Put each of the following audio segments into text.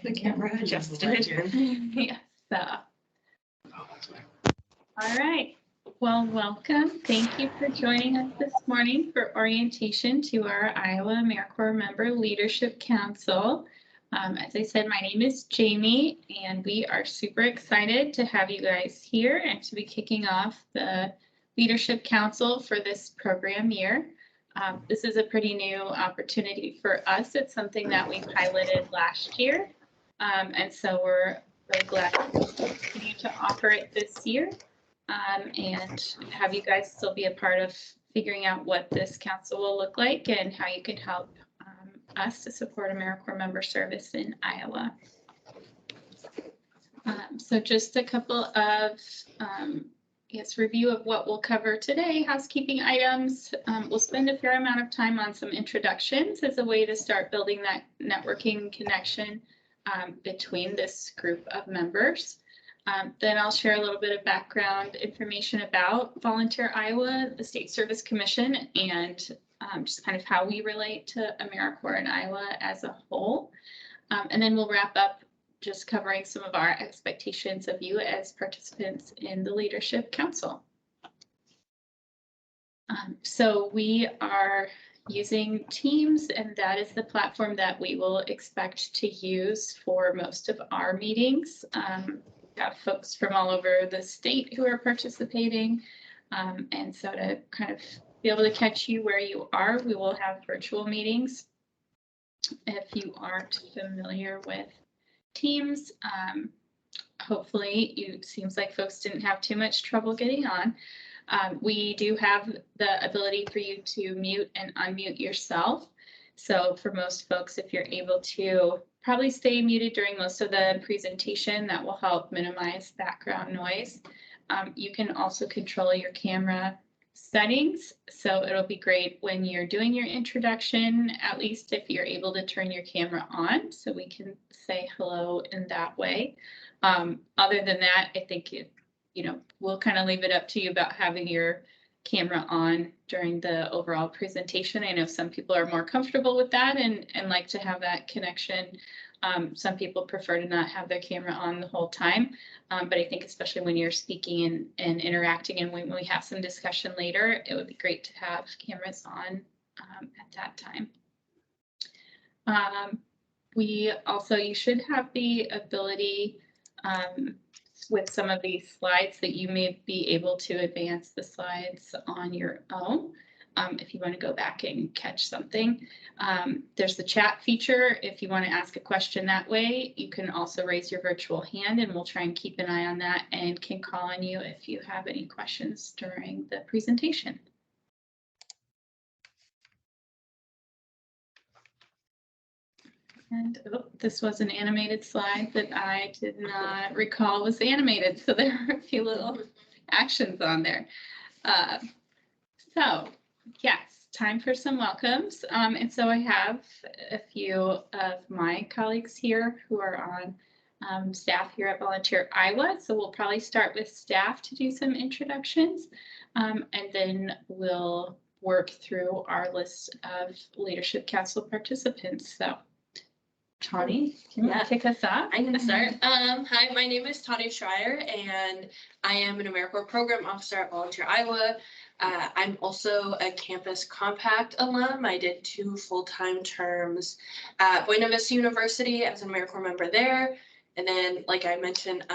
The camera adjusted. Yes. All right. Well, welcome. Thank you for joining us this morning for orientation to our Iowa AmeriCorps Member Leadership Council. As I said, my name is Jamie, and we are super excited to have you guys here and to be kicking off the Leadership Council for this program year. This is a pretty new opportunity for us. It's something that we piloted last year, and so we're really glad to continue to offer it this year. And have you guys still be a part of figuring out what this council will look like and how you can help us to support AmeriCorps member service in Iowa. So just a couple of review of what we'll cover today, housekeeping items. We'll spend a fair amount of time on some introductions as a way to start building that networking connection between this group of members. Then I'll share a little bit of background information about Volunteer Iowa, the State Service Commission, and just kind of how we relate to AmeriCorps in Iowa as a whole. And then we'll wrap up just covering some of our expectations of you as participants in the Leadership Council. So we are using Teams, and that is the platform that we will expect to use for most of our meetings. Got folks from all over the state who are participating. And so to kind of be able to catch you where you are, we will have virtual meetings. If you aren't familiar with Teams, hopefully it seems like folks didn't have too much trouble getting on. We do have the ability for you to mute and unmute yourself. So for most folks, if you're able to probably stay muted during most of the presentation, that will help minimize background noise. You can also control your camera settings. So it'll be great when you're doing your introduction, at least if you're able to turn your camera on so we can say hello in that way. Other than that, I think we'll kind of leave it up to you about having your camera on during the overall presentation. I know some people are more comfortable with that and like to have that connection. Some people prefer to not have their camera on the whole time, but I think especially when you're speaking and interacting, and when we have some discussion later, it would be great to have cameras on at that time. You should have the ability with some of these slides that you may be able to advance the slides on your own. If you want to go back and catch something, there's the chat feature. If you want to ask a question that way, you can also raise your virtual hand, and we'll try and keep an eye on that and can call on you if you have any questions during the presentation. And this was an animated slide that I did not recall was animated, so there are a few little actions on there. So yes, time for some welcomes. And so I have a few of my colleagues here who are on staff here at Volunteer Iowa. So we'll probably start with staff to do some introductions, and then we'll work through our list of Leadership Council participants. So Tawny, can you kick us off? I can start. Hi, my name is Tawny Schreier, and I am an AmeriCorps Program Officer at Volunteer Iowa. I'm also a Campus Compact alum. I did 2 full-time terms at Buena Vista University as an AmeriCorps member there. And then, like I mentioned,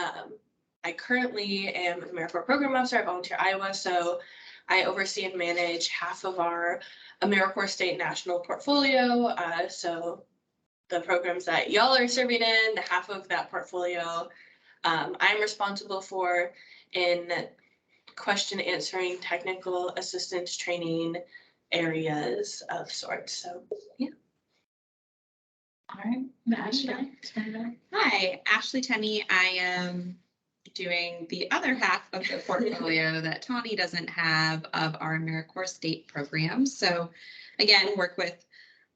I currently am an AmeriCorps Program Officer at Volunteer Iowa. So I oversee and manage half of our AmeriCorps State National portfolio. So the programs that y'all are serving in, half of that portfolio, I'm responsible for in question answering, technical assistance training areas of sorts. So yeah. All right, Ashley. Hi, Ashley Tenney. I am doing the other half of the portfolio that Tawny doesn't have of our AmeriCorps state programs. So again, work with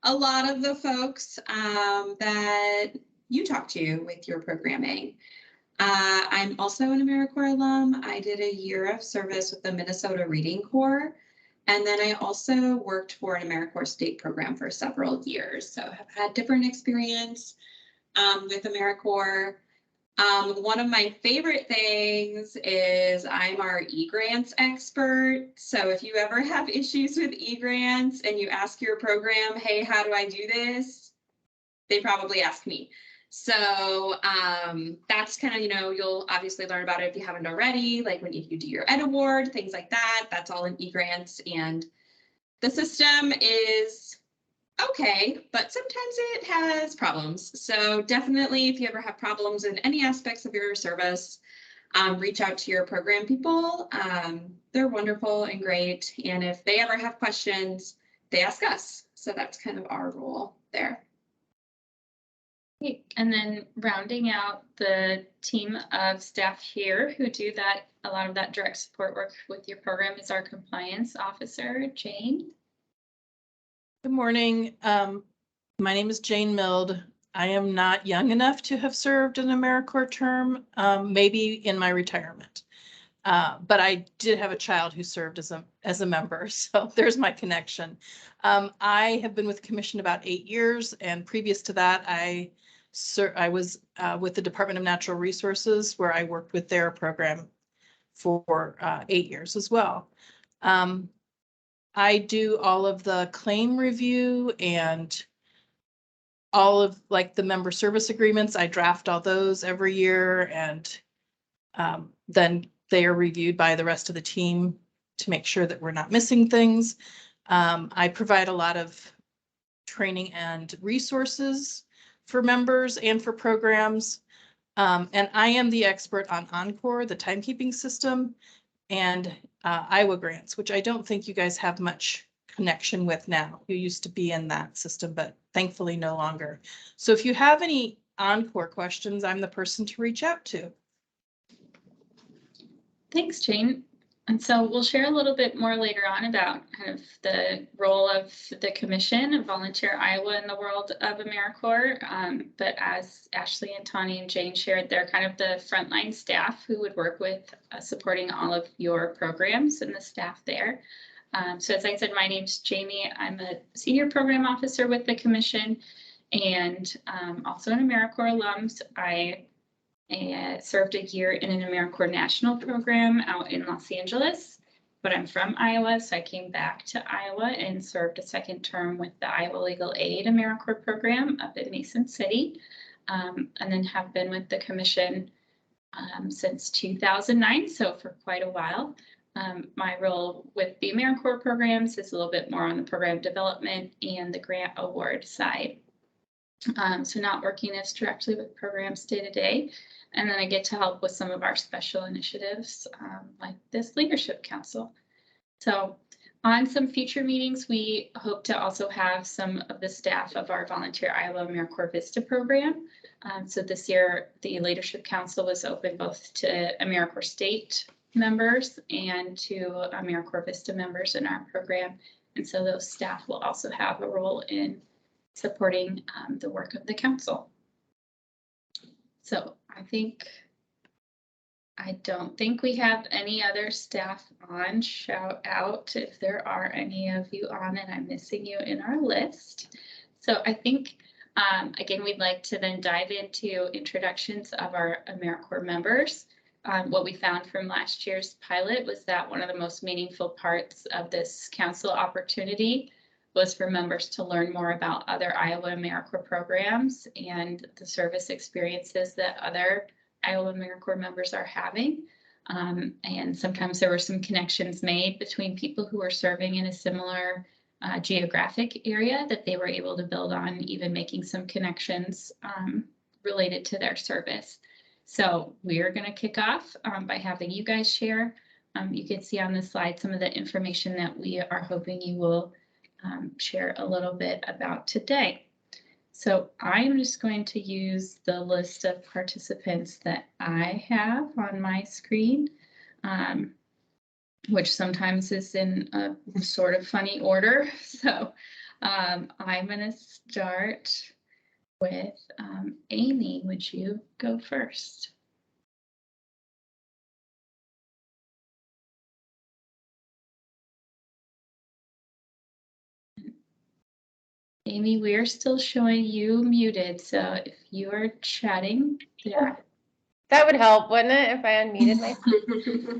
a lot of the folks that you talk to with your programming. I'm also an AmeriCorps alum. I did a year of service with the Minnesota Reading Corps, and then I also worked for an AmeriCorps state program for several years. So I've had different experience with AmeriCorps. One of my favorite things is I'm our e-grants expert. So if you ever have issues with e-grants and you ask your program, hey, how do I do this? They probably ask me. So that's kind of, you'll obviously learn about it if you haven't already, like when you do your Ed Award, things like that. That's all in e-grants. And the system is okay, but sometimes it has problems. So definitely, if you ever have problems in any aspects of your service, reach out to your program people. They're wonderful and great. And if they ever have questions, they ask us. So that's kind of our role there. Great. And then rounding out the team of staff here who do a lot of that direct support work with your program is our compliance officer, Jane. Good morning. My name is Jane Mild. I am not young enough to have served an AmeriCorps term, maybe in my retirement. But I did have a child who served as a member, so there's my connection. I have been with the commission about 8 years, and previous to that, I was with the Department of Natural Resources, where I worked with their program for 8 years as well. I do all of the claim review and all of like the member service agreements. I draft all those every year, and then they are reviewed by the rest of the team to make sure that we're not missing things. I provide a lot of training and resources for members and for programs. And I am the expert on Encore, the timekeeping system, and Iowa grants, which I don't think you guys have much connection with now. You used to be in that system, but thankfully no longer. So if you have any Encore questions, I'm the person to reach out to. Thanks, Jane. And so we'll share a little bit more later on about kind of the role of the commission, Volunteer Iowa in the world of AmeriCorps. But as Ashley and Tawny and Jane shared, they're kind of the frontline staff who would work with supporting all of your programs and the staff there. So as I said, my name's Jamie. I'm a senior program officer with the commission and also an AmeriCorps alum. I served a year in an AmeriCorps national program out in Los Angeles, but I'm from Iowa, so I came back to Iowa and served a second term with the Iowa Legal Aid AmeriCorps program up in Mason City, and then have been with the commission since 2009, so for quite a while. My role with the AmeriCorps programs is a little bit more on the program development and the grant award side. So not working as directly with programs day to day. And then I get to help with some of our special initiatives like this Leadership Council. So on some future meetings, we hope to also have some of the staff of our Volunteer Iowa AmeriCorps Vista program. So this year, the Leadership Council was open both to AmeriCorps State members and to AmeriCorps Vista members in our program. And so those staff will also have a role in supporting the work of the council. So I don't think we have any other staff on. Shout out if there are any of you on and I'm missing you in our list. So I think, again, we'd like to then dive into introductions of our AmeriCorps members. What we found from last year's pilot was that one of the most meaningful parts of this council opportunity was for members to learn more about other Iowa AmeriCorps programs and the service experiences that other Iowa AmeriCorps members are having. And sometimes there were some connections made between people who were serving in a similar geographic area that they were able to build on, even making some connections related to their service. So we're going to kick off by having you guys share. You can see on the slide some of the information that we are hoping you will share a little bit about today. So I'm just going to use the list of participants that I have on my screen, which sometimes is in a sort of funny order. So I'm going to start with Amy. Would you go first? Amy, we're still showing you muted, so if you are chatting, there. That would help, wouldn't it, if I unmuted myself?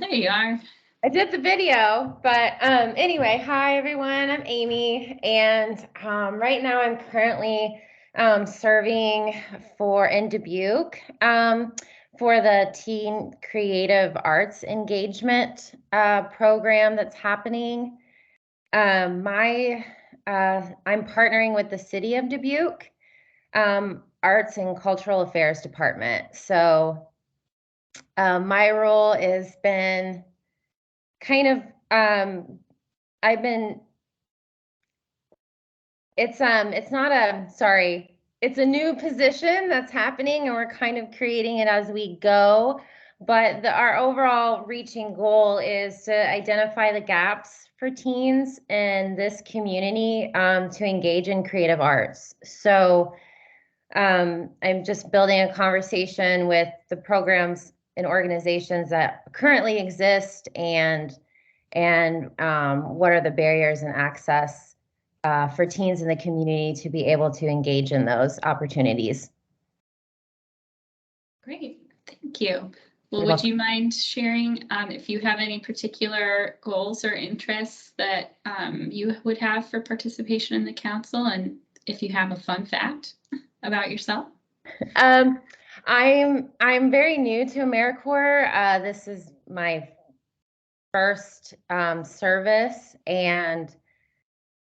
There you are. I did the video, but anyway, hi everyone, I'm Amy, and right now I'm currently serving in Dubuque for the Teen Creative Arts Engagement program that's happening. I'm partnering with the City of Dubuque Arts and Cultural Affairs Department. So my role has been kind of it's a new position that's happening, and we're kind of creating it as we go. But our overall reaching goal is to identify the gaps for teens in this community to engage in creative arts. So I'm just building a conversation with the programs and organizations that currently exist, and what are the barriers and access for teens in the community to be able to engage in those opportunities. Great, thank you. Well, You're would welcome. you mind sharing if you have any particular goals or interests that you would have for participation in the council, and if you have a fun fact about yourself? I'm very new to AmeriCorps. This is my first service, and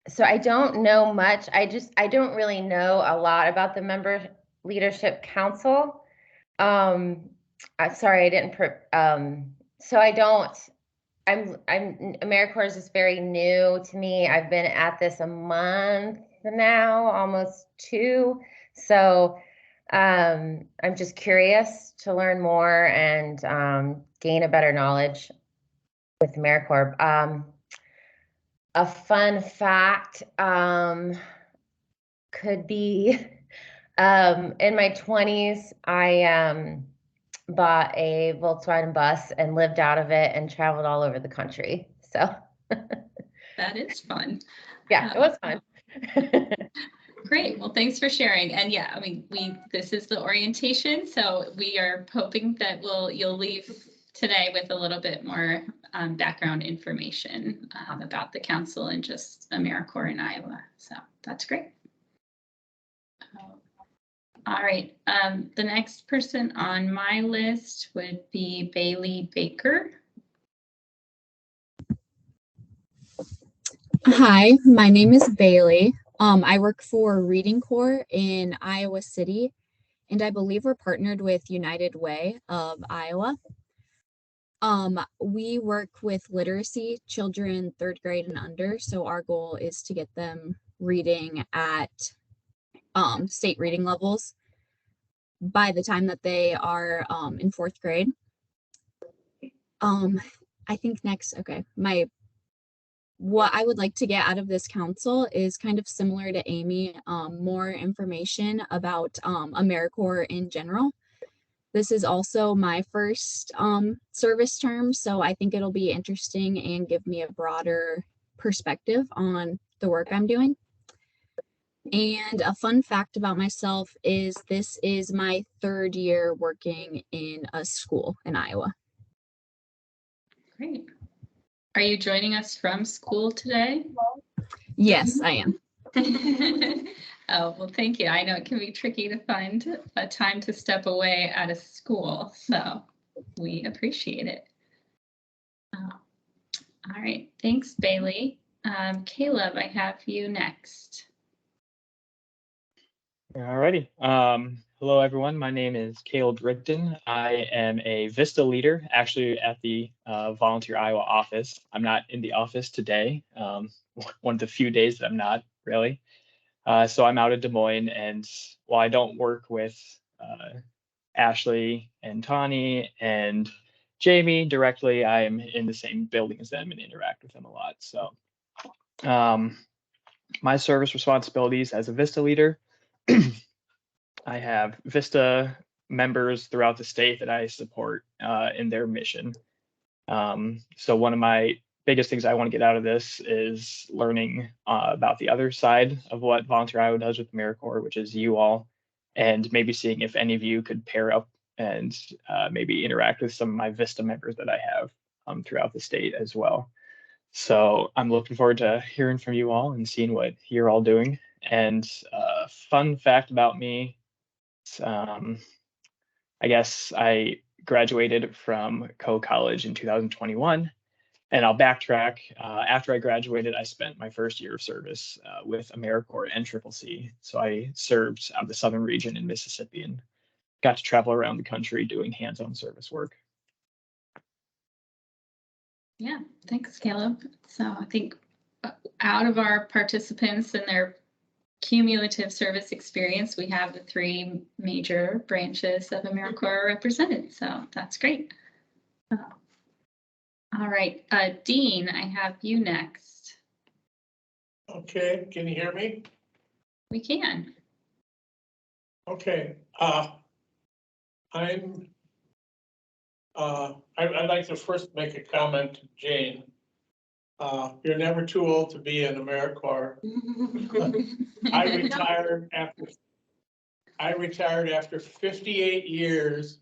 so I don't know much. I don't really know a lot about the Member Leadership Council. I'm sorry, I didn't. So I don't. AmeriCorps is just very new to me. I've been at this a month now, almost 2. So I'm just curious to learn more and gain a better knowledge with AmeriCorps. A fun fact could be in my 20s, I bought a Volkswagen bus and lived out of it and traveled all over the country. So That is fun. yeah, it was fun. Great. Well, thanks for sharing. And yeah, I mean, this is the orientation, so we are hoping that you'll leave today with a little bit more background information about the council and just AmeriCorps in Iowa. So that's great. All right. The next person on my list would be Bailey Baker. Hi, my name is Bailey. I work for Reading Corps in Iowa City, and I believe we're partnered with United Way of Iowa. We work with literacy children 3rd grade and under, so our goal is to get them reading at state reading levels by the time that they are in 4th grade. I think next, okay, what I would like to get out of this council is kind of similar to Amy, more information about AmeriCorps in general. This is also my first service term, so I think it'll be interesting and give me a broader perspective on the work I'm doing. And a fun fact about myself is this is my 3rd year working in a school in Iowa. Great. Are you joining us from school today? Yes, I am. Oh, well, thank you. I know it can be tricky to find a time to step away out of school, so we appreciate it. All right, thanks, Bailey. Caleb, I have you next. Alrighty. Hello, everyone. My name is Caleb Rigdon. I am a Vista leader, actually at the Volunteer Iowa office. I'm not in the office today. One of the few days that I'm not, really. So I'm out in Des Moines, and while I don't work with Ashley and Tawny and Jamie directly, I am in the same building as them and interact with them a lot. So my service responsibilities as a Vista leader, I have Vista members throughout the state that I support in their mission. So one of my biggest things I want to get out of this is learning about the other side of what Volunteer Iowa does with AmeriCorps, which is you all, and maybe seeing if any of you could pair up and maybe interact with some of my Vista members that I have throughout the state as well. So I'm looking forward to hearing from you all and seeing what you're all doing. And fun fact about me, I guess I graduated from Coe College in 2021. And I'll backtrack. After I graduated, I spent my first year of service with AmeriCorps and CCC. So I served out of the southern region in Mississippi and got to travel around the country doing hands-on service work. Yeah, thanks, Caleb. So I think out of our participants and their cumulative service experience, we have the 3 major branches of AmeriCorps represented. So that's great. All right, Dean, I have you next. Okay, can you hear me? We can. Okay, I'd like to first make a comment to Jane. You're never too old to be in AmeriCorps. I retired after 58 years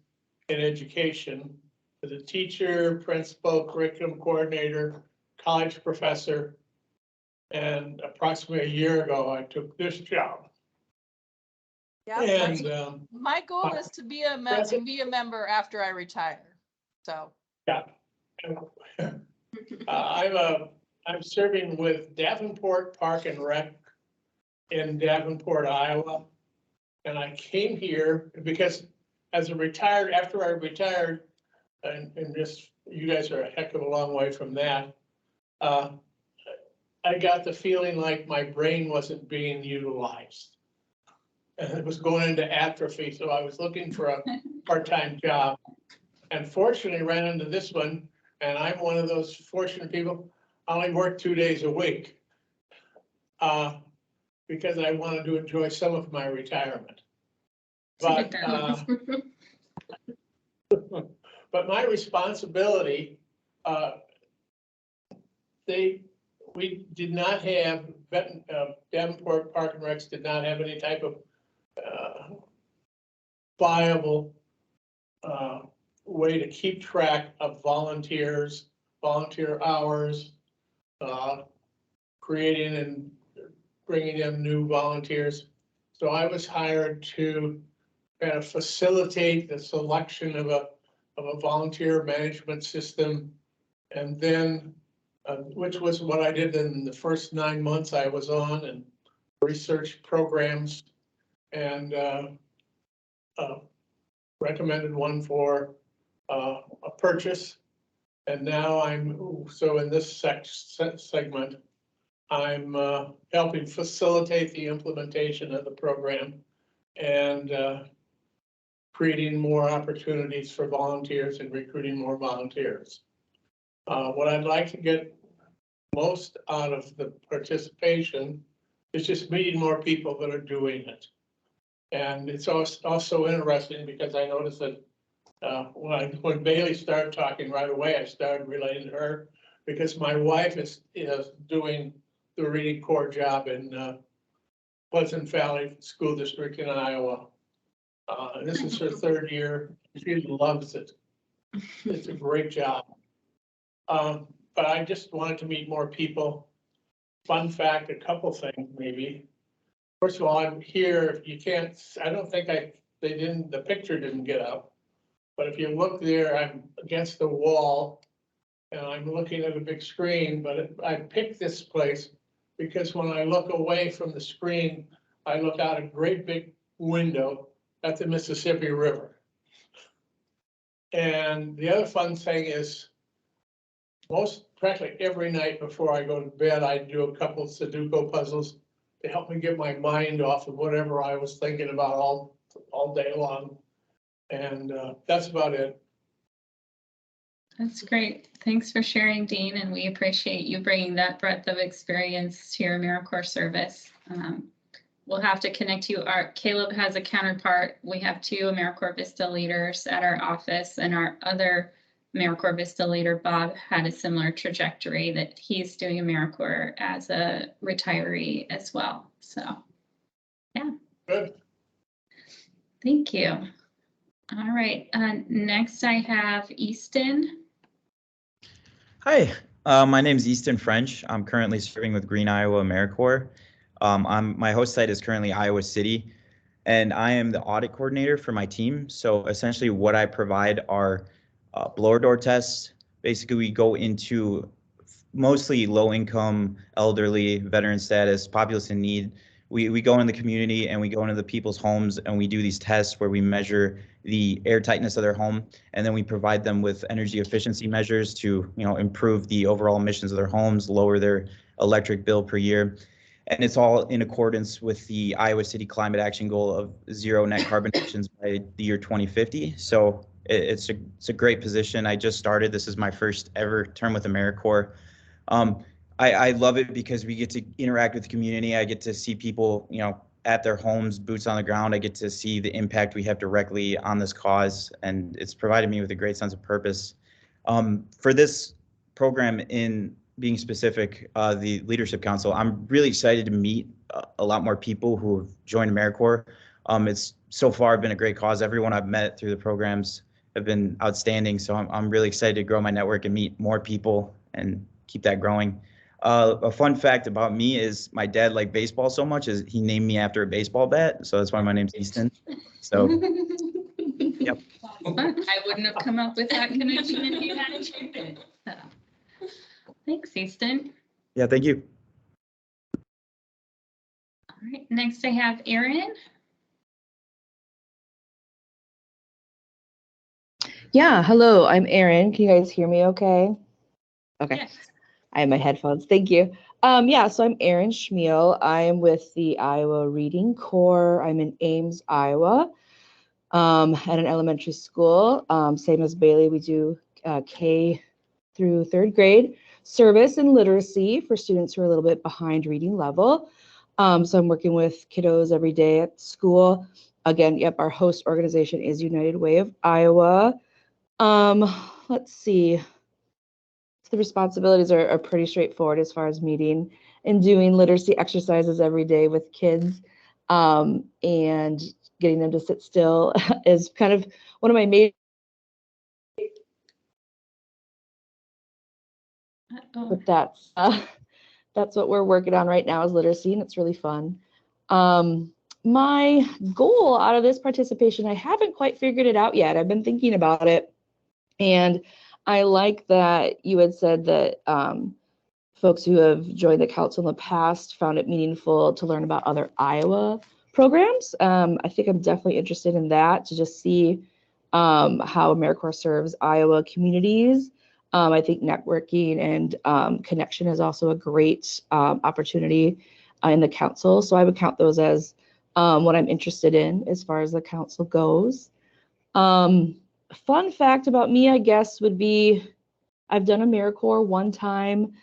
in education as a teacher, principal, curriculum coordinator, college professor. And approximately a year ago, I took this job. Yeah, And my goal is to be a member after I retire. So yeah, I'm serving with Davenport Park and Rec in Davenport, Iowa. And I came here because after I retired, and just, you guys are a heck of a long way from that. I got the feeling like my brain wasn't being utilized. And it was going into atrophy, so I was looking for a part-time job. And fortunately ran into this one, and I'm one of those fortunate people. I only work 2 days a week. Because I wanted to enjoy some of my retirement. But but my responsibility, we did not have, Davenport Park and Recs did not have any type of viable way to keep track of volunteers, volunteer hours, creating and bringing in new volunteers. So I was hired to kind of facilitate the selection of a volunteer management system. And then, which was what I did in the first 9 months I was on, and research programs, and recommended one for a purchase. And now so in this segment, I'm helping facilitate the implementation of the program and creating more opportunities for volunteers and recruiting more volunteers. What I'd like to get most out of the participation is just meeting more people that are doing it. And it's also interesting because I noticed that when Bailey started talking right away, I started relating to her because my wife is doing the Reading Corps job in Pleasant Valley School District in Iowa. This is her 3rd year. She loves it. It's a great job. But I just wanted to meet more people. Fun fact, a couple things maybe. First of all, I'm here. You can't, I don't think the picture didn't get up. But if you look there, I'm against the wall and I'm looking at a big screen, but I picked this place because when I look away from the screen, I look out a great big window at the Mississippi River. And the other fun thing is practically every night before I go to bed, I do a couple of Sudoku puzzles to help me get my mind off of whatever I was thinking about all day long. And that's about it. That's great. Thanks for sharing, Dean, and we appreciate you bringing that breadth of experience to your AmeriCorps service. We'll have to connect you. Caleb has a counterpart. We have 2 AmeriCorps Vista leaders at our office, and our other AmeriCorps Vista leader Bob had a similar trajectory, that he's doing AmeriCorps as a retiree as well. So, yeah. Good. Thank you. All right, next I have Easton. Hi, my name is Easton French. I'm currently serving with Green Iowa AmeriCorps. My host site is currently Iowa City, and I am the audit coordinator for my team. So essentially what I provide are blower door tests. Basically, we go into mostly low income, elderly, veteran status, populace in need. We go in the community and we go into the people's homes and we do these tests where we measure the air tightness of their home, and then we provide them with energy efficiency measures to, improve the overall emissions of their homes, lower their electric bill per year. And it's all in accordance with the Iowa City climate action goal of zero net carbon emissions by the year 2050. So it's a great position. I just started. This is my first ever term with AmeriCorps. I love it because we get to interact with the community. I get to see people, at their homes, boots on the ground. I get to see the impact we have directly on this cause, and it's provided me with a great sense of purpose. For this program, in being specific, the Leadership Council, I'm really excited to meet a lot more people who have joined AmeriCorps. It's so far been a great cause. Everyone I've met through the programs have been outstanding. So I'm really excited to grow my network and meet more people and keep that growing. A fun fact about me is my dad liked baseball so much is he named me after a baseball bat. So that's why my name's Easton. So, yep. I wouldn't have come up with that connection if you hadn't shared it. So, thanks, Easton. Yeah, thank you. All right, next I have Erin. Yeah, hello, I'm Erin. Can you guys hear me okay? Okay. Yes. I have my headphones. Thank you. Yeah, so I'm Erin Schmiel. I am with the Iowa Reading Corps. I'm in Ames, Iowa, at an elementary school. Same as Bailey, we do K through third grade service and literacy for students who are a little bit behind reading level. So I'm working with kiddos every day at school. Again, yep, our host organization is United Way of Iowa. Let's see. The responsibilities are pretty straightforward as far as meeting and doing literacy exercises every day with kids, and getting them to sit still is kind of one of my major. But that's what we're working on right now is literacy, and it's really fun. My goal out of this participation, I haven't quite figured it out yet. I've been thinking about it, and I like that you had said that folks who have joined the council in the past found it meaningful to learn about other Iowa programs. I think I'm definitely interested in that, to just see how AmeriCorps serves Iowa communities. I think networking and connection is also a great opportunity in the council. So I would count those as what I'm interested in as far as the council goes. Fun fact about me, I guess, would be I've done AmeriCorps one time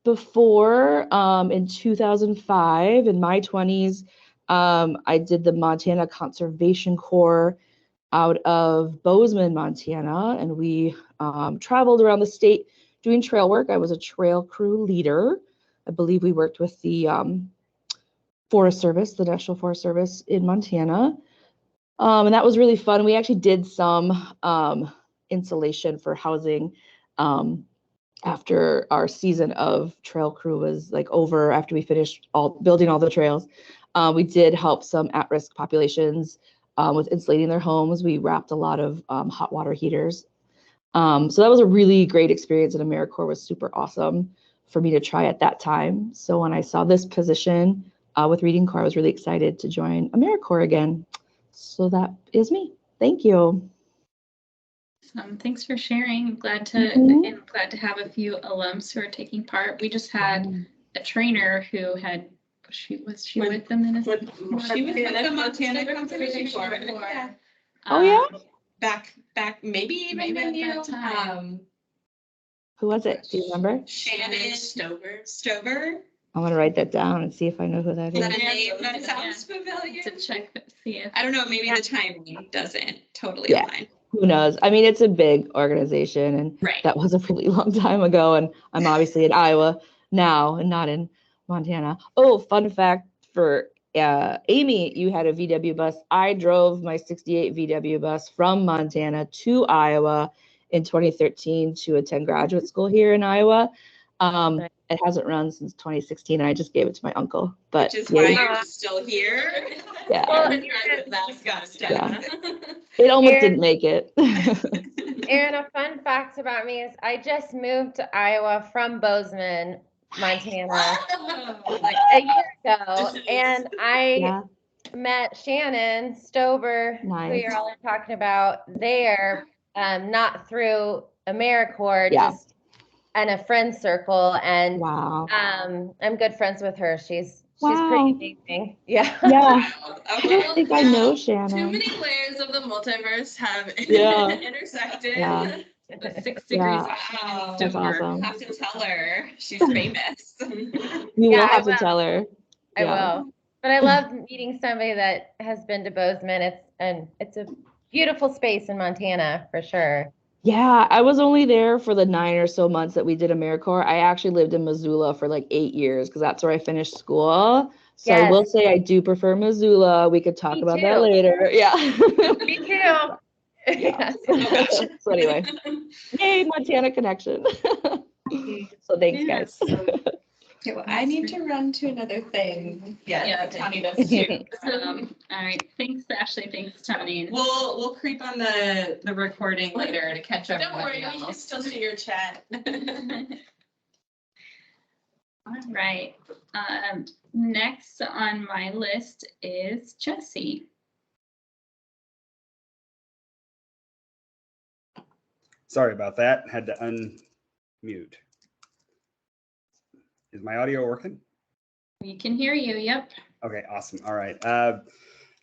before, in 2005. In my 20s, I did the Montana Conservation Corps out of Bozeman, Montana, and we traveled around the state doing trail work. I was a trail crew leader. I believe we worked with the Forest Service, the National Forest Service in Montana. And that was really fun. We actually did some insulation for housing after our season of trail crew was over, after we finished building all the trails. We did help some at-risk populations with insulating their homes. We wrapped a lot of hot water heaters. So that was a really great experience, and AmeriCorps was super awesome for me to try at that time. So when I saw this position with Reading Corps, I was really excited to join AmeriCorps again. So that is me. Thank you. Thanks for sharing. I'm glad to have a few alums who are taking part. We just had a trainer who had, was she with the Minnesota? She was with the Montana Conservation Corps. Yeah. Oh yeah? Back maybe even Maybe when you at that time. Who was it? Do you remember? Shannon Stover. I'm gonna write that down and see if I know who that Is is. that a name that sounds familiar? To check, see if. I don't know, maybe the timing doesn't totally Yeah. align. who knows? I mean, it's a big organization, and Right. that was a really long time ago. And I'm obviously in Iowa now and not in Montana. Oh, fun fact for Amy, you had a VW bus. I drove my 68 VW bus from Montana to Iowa in 2013 to attend graduate school here in Iowa. It hasn't run since 2016. I just gave it to my uncle, but Which is yeah, why you're still here. Yeah. Well, That's got Yeah. It almost Aaron- didn't make it. Aaron, a fun fact about me is I just moved to Iowa from Bozeman, Montana, like a year ago, and I Yeah, met Shannon Stover, who Nice. you're all talking about there, not through AmeriCorps, Yeah. just in a friend circle, and Wow. I'm good friends with her. She's Wow. pretty amazing. Yeah. Yeah. I Okay. don't think I know Too Shannon. many layers of the multiverse have Yeah. intersected. Yeah. The 6 Yeah. degrees. Wow. That's awesome. Have to tell her she's famous. You Yeah, will I have to will. tell her. I Yeah. will. But I love meeting somebody that has been to Bozeman. It's a beautiful space in Montana for sure. Yeah, I was only there for the 9 or so months that we did AmeriCorps. I actually lived in Missoula for like 8 years because that's where I finished school. So I will Yes. say I do prefer Missoula. We could talk Me about too. that later. Yeah. Me too. Yeah. Yes. So anyway, yay, Montana connection. So thanks, Yeah. guys. Okay, well, I need to run to another thing. Yeah, Tony does too. All right, thanks Ashley, thanks Tony. We'll creep on the recording later to catch up. Don't worry, we can still see your chat. All right, next on my list is Jesse. Sorry about that. Had to unmute. Is my audio working? We can hear you, yep. Okay, awesome. All right.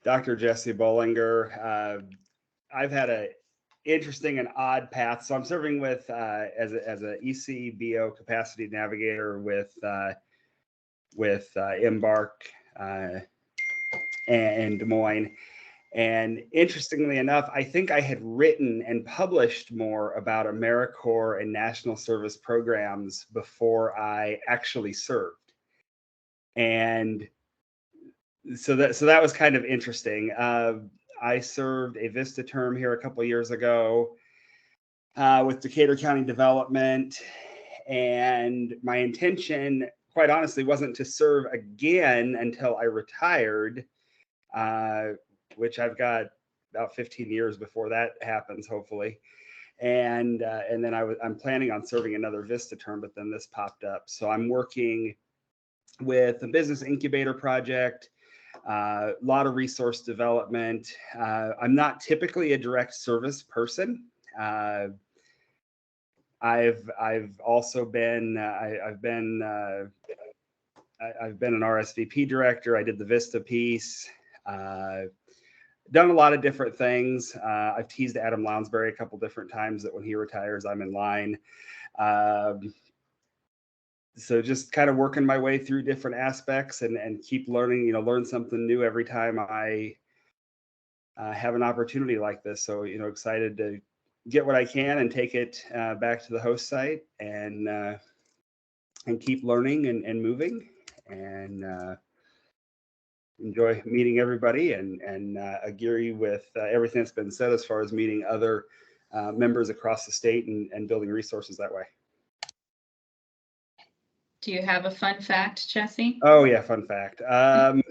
Dr. Jesse Bollinger. I've had a interesting and odd path. So I'm serving with as a ECBO capacity navigator with Embark and Des Moines. And interestingly enough, I think I had written and published more about AmeriCorps and national service programs before I actually served. And so that was kind of interesting. I served a Vista term here a couple of years ago with Decatur County Development. And my intention, quite honestly, wasn't to serve again until I retired, which I've got about 15 years before that happens, hopefully. And then I'm planning on serving another Vista term, but then this popped up. So I'm working with a business incubator project, a lot of resource development. I'm not typically a direct service person. I've also been I've been an RSVP director. I did the Vista piece. Done a lot of different things. I've teased Adam Lounsbury a couple different times that when he retires, I'm in line. So just kind of working my way through different aspects and keep learning, learn something new every time I have an opportunity like this. So, excited to get what I can and take it back to the host site and keep learning and moving and enjoy meeting everybody and agree with everything that's been said as far as meeting other members across the state and building resources that way. Do you have a fun fact, Jesse? Oh yeah, fun fact. Well,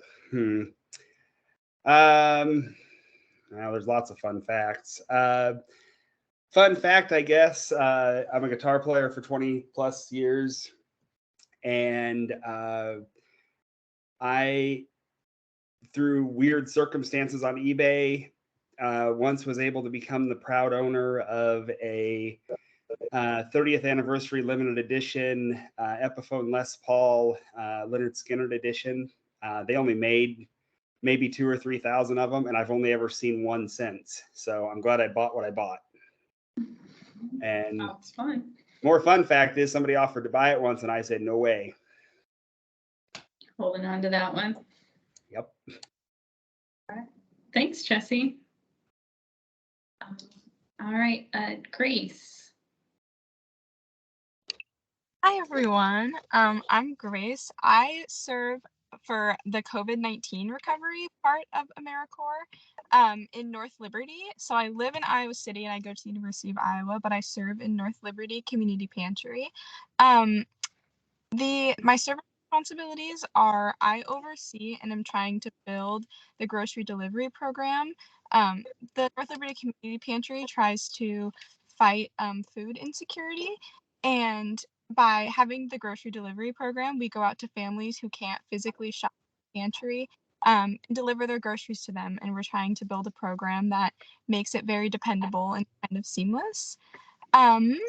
there's lots of fun facts. Fun fact, I guess, I'm a guitar player for 20 plus years. And I, through weird circumstances on eBay, once was able to become the proud owner of a 30th anniversary limited edition Epiphone Les Paul Leonard Skinner edition. They only made maybe 2,000 or 3,000 of them, and I've only ever seen one since. So I'm glad I bought what I bought. And That's fun. more fun fact is somebody offered to buy it once, and I said no way. Holding on to that one. Yep. Thanks, Jesse. All right, Grace. Hi, everyone. I'm Grace. I serve for the COVID-19 recovery part of AmeriCorps in North Liberty. So I live in Iowa City and I go to the University of Iowa, but I serve in North Liberty Community Pantry. My service responsibilities are I oversee and am trying to build the grocery delivery program. The North Liberty Community Pantry tries to fight food insecurity, and by having the grocery delivery program, we go out to families who can't physically shop at the pantry and deliver their groceries to them. And we're trying to build a program that makes it very dependable and kind of seamless. I'm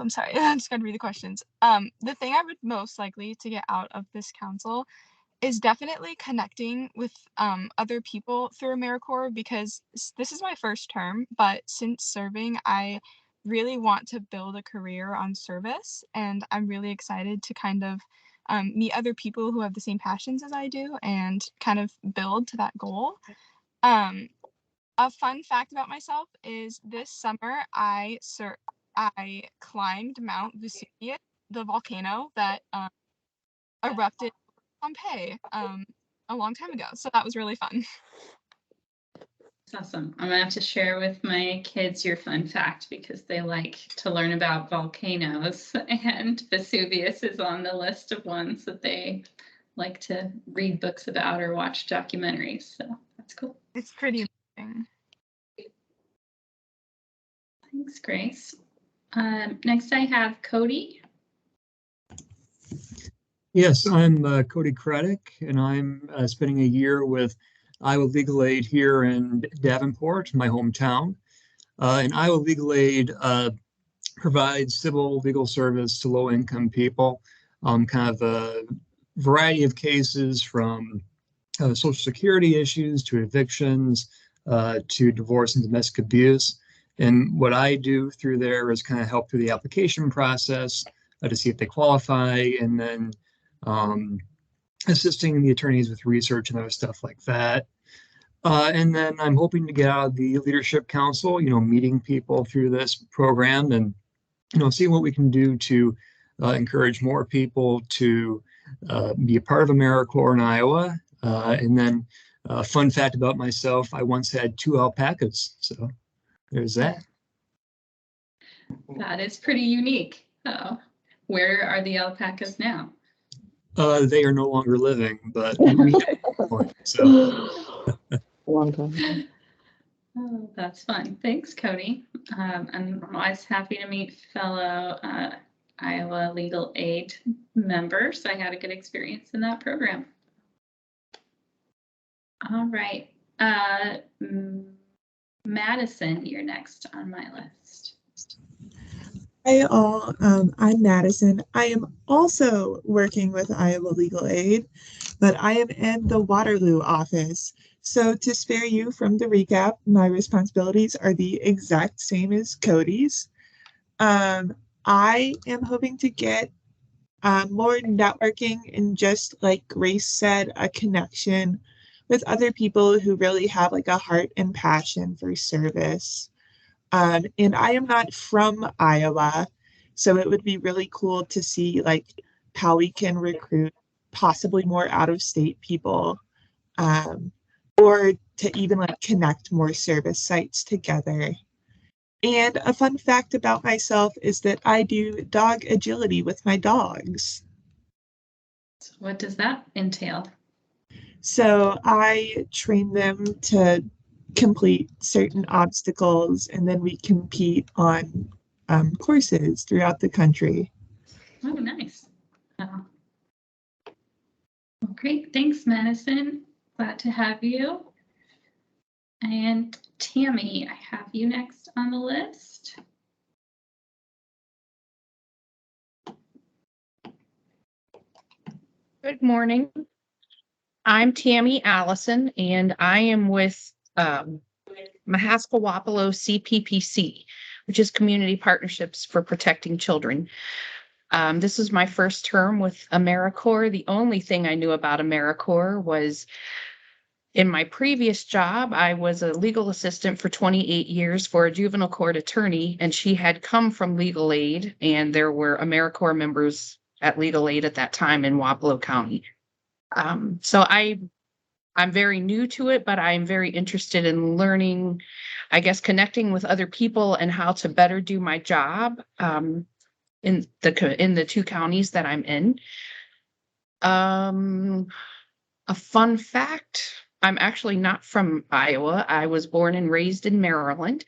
sorry, I'm just gonna read the questions. The thing I would most likely to get out of this council is definitely connecting with other people through AmeriCorps, because this is my first term, but since serving, I really want to build a career on service, and I'm really excited to kind of meet other people who have the same passions as I do and kind of build to that goal. A fun fact about myself is this summer I climbed Mount Vesuvius, the volcano that erupted in Pompeii a long time ago. So that was really fun. That's awesome. I'm gonna have to share with my kids your fun fact because they like to learn about volcanoes, and Vesuvius is on the list of ones that they like to read books about or watch documentaries. So that's cool. It's pretty amazing. Thanks, Grace. Next I have Cody. Yes, I'm Cody Craddock, and I'm spending a year with Iowa Legal Aid here in Davenport, my hometown. And Iowa Legal Aid provides civil legal service to low-income people, kind of a variety of cases from Social Security issues to evictions to divorce and domestic abuse. And what I do through there is kind of help through the application process to see if they qualify, and then assisting the attorneys with research and other stuff like that. And then I'm hoping to get out of the leadership council, meeting people through this program and, seeing what we can do to encourage more people to be a part of AmeriCorps in Iowa. And then a fun fact about myself, I once had 2 alpacas. So there's that. That is pretty unique. Where are the alpacas now? They are no longer living, but we so. Long time. Oh, that's fun. Thanks, Cody. I'm always happy to meet fellow Iowa Legal Aid members. I had a good experience in that program. All right. Madison, you're next on my list. Hi all, I'm Madison. I am also working with Iowa Legal Aid, but I am in the Waterloo office. So to spare you from the recap, my responsibilities are the exact same as Cody's. I am hoping to get more networking and, just like Grace said, a connection with other people who really have like a heart and passion for service. And I am not from Iowa, so it would be really cool to see like how we can recruit possibly more out-of-state people, or to even like connect more service sites together. And a fun fact about myself is that I do dog agility with my dogs. So what does that entail? So I train them to complete certain obstacles, and then we compete on courses throughout the country. Oh, nice. Well, great. Thanks, Madison. Glad to have you. And Tammy, I have you next on the list. Good morning. I'm Tammy Allison, and I am with Mahaska-Wapello CPPC, which is Community Partnerships for Protecting Children. This is my first term with AmeriCorps. The only thing I knew about AmeriCorps was In my previous job, I was a legal assistant for 28 years for a juvenile court attorney, and she had come from legal aid, and there were AmeriCorps members at legal aid at that time in Wapello County. So I'm very new to it, but I'm very interested in learning, I guess, connecting with other people and how to better do my job in the two counties that I'm in. A fun fact, I'm actually not from Iowa. I was born and raised in Maryland,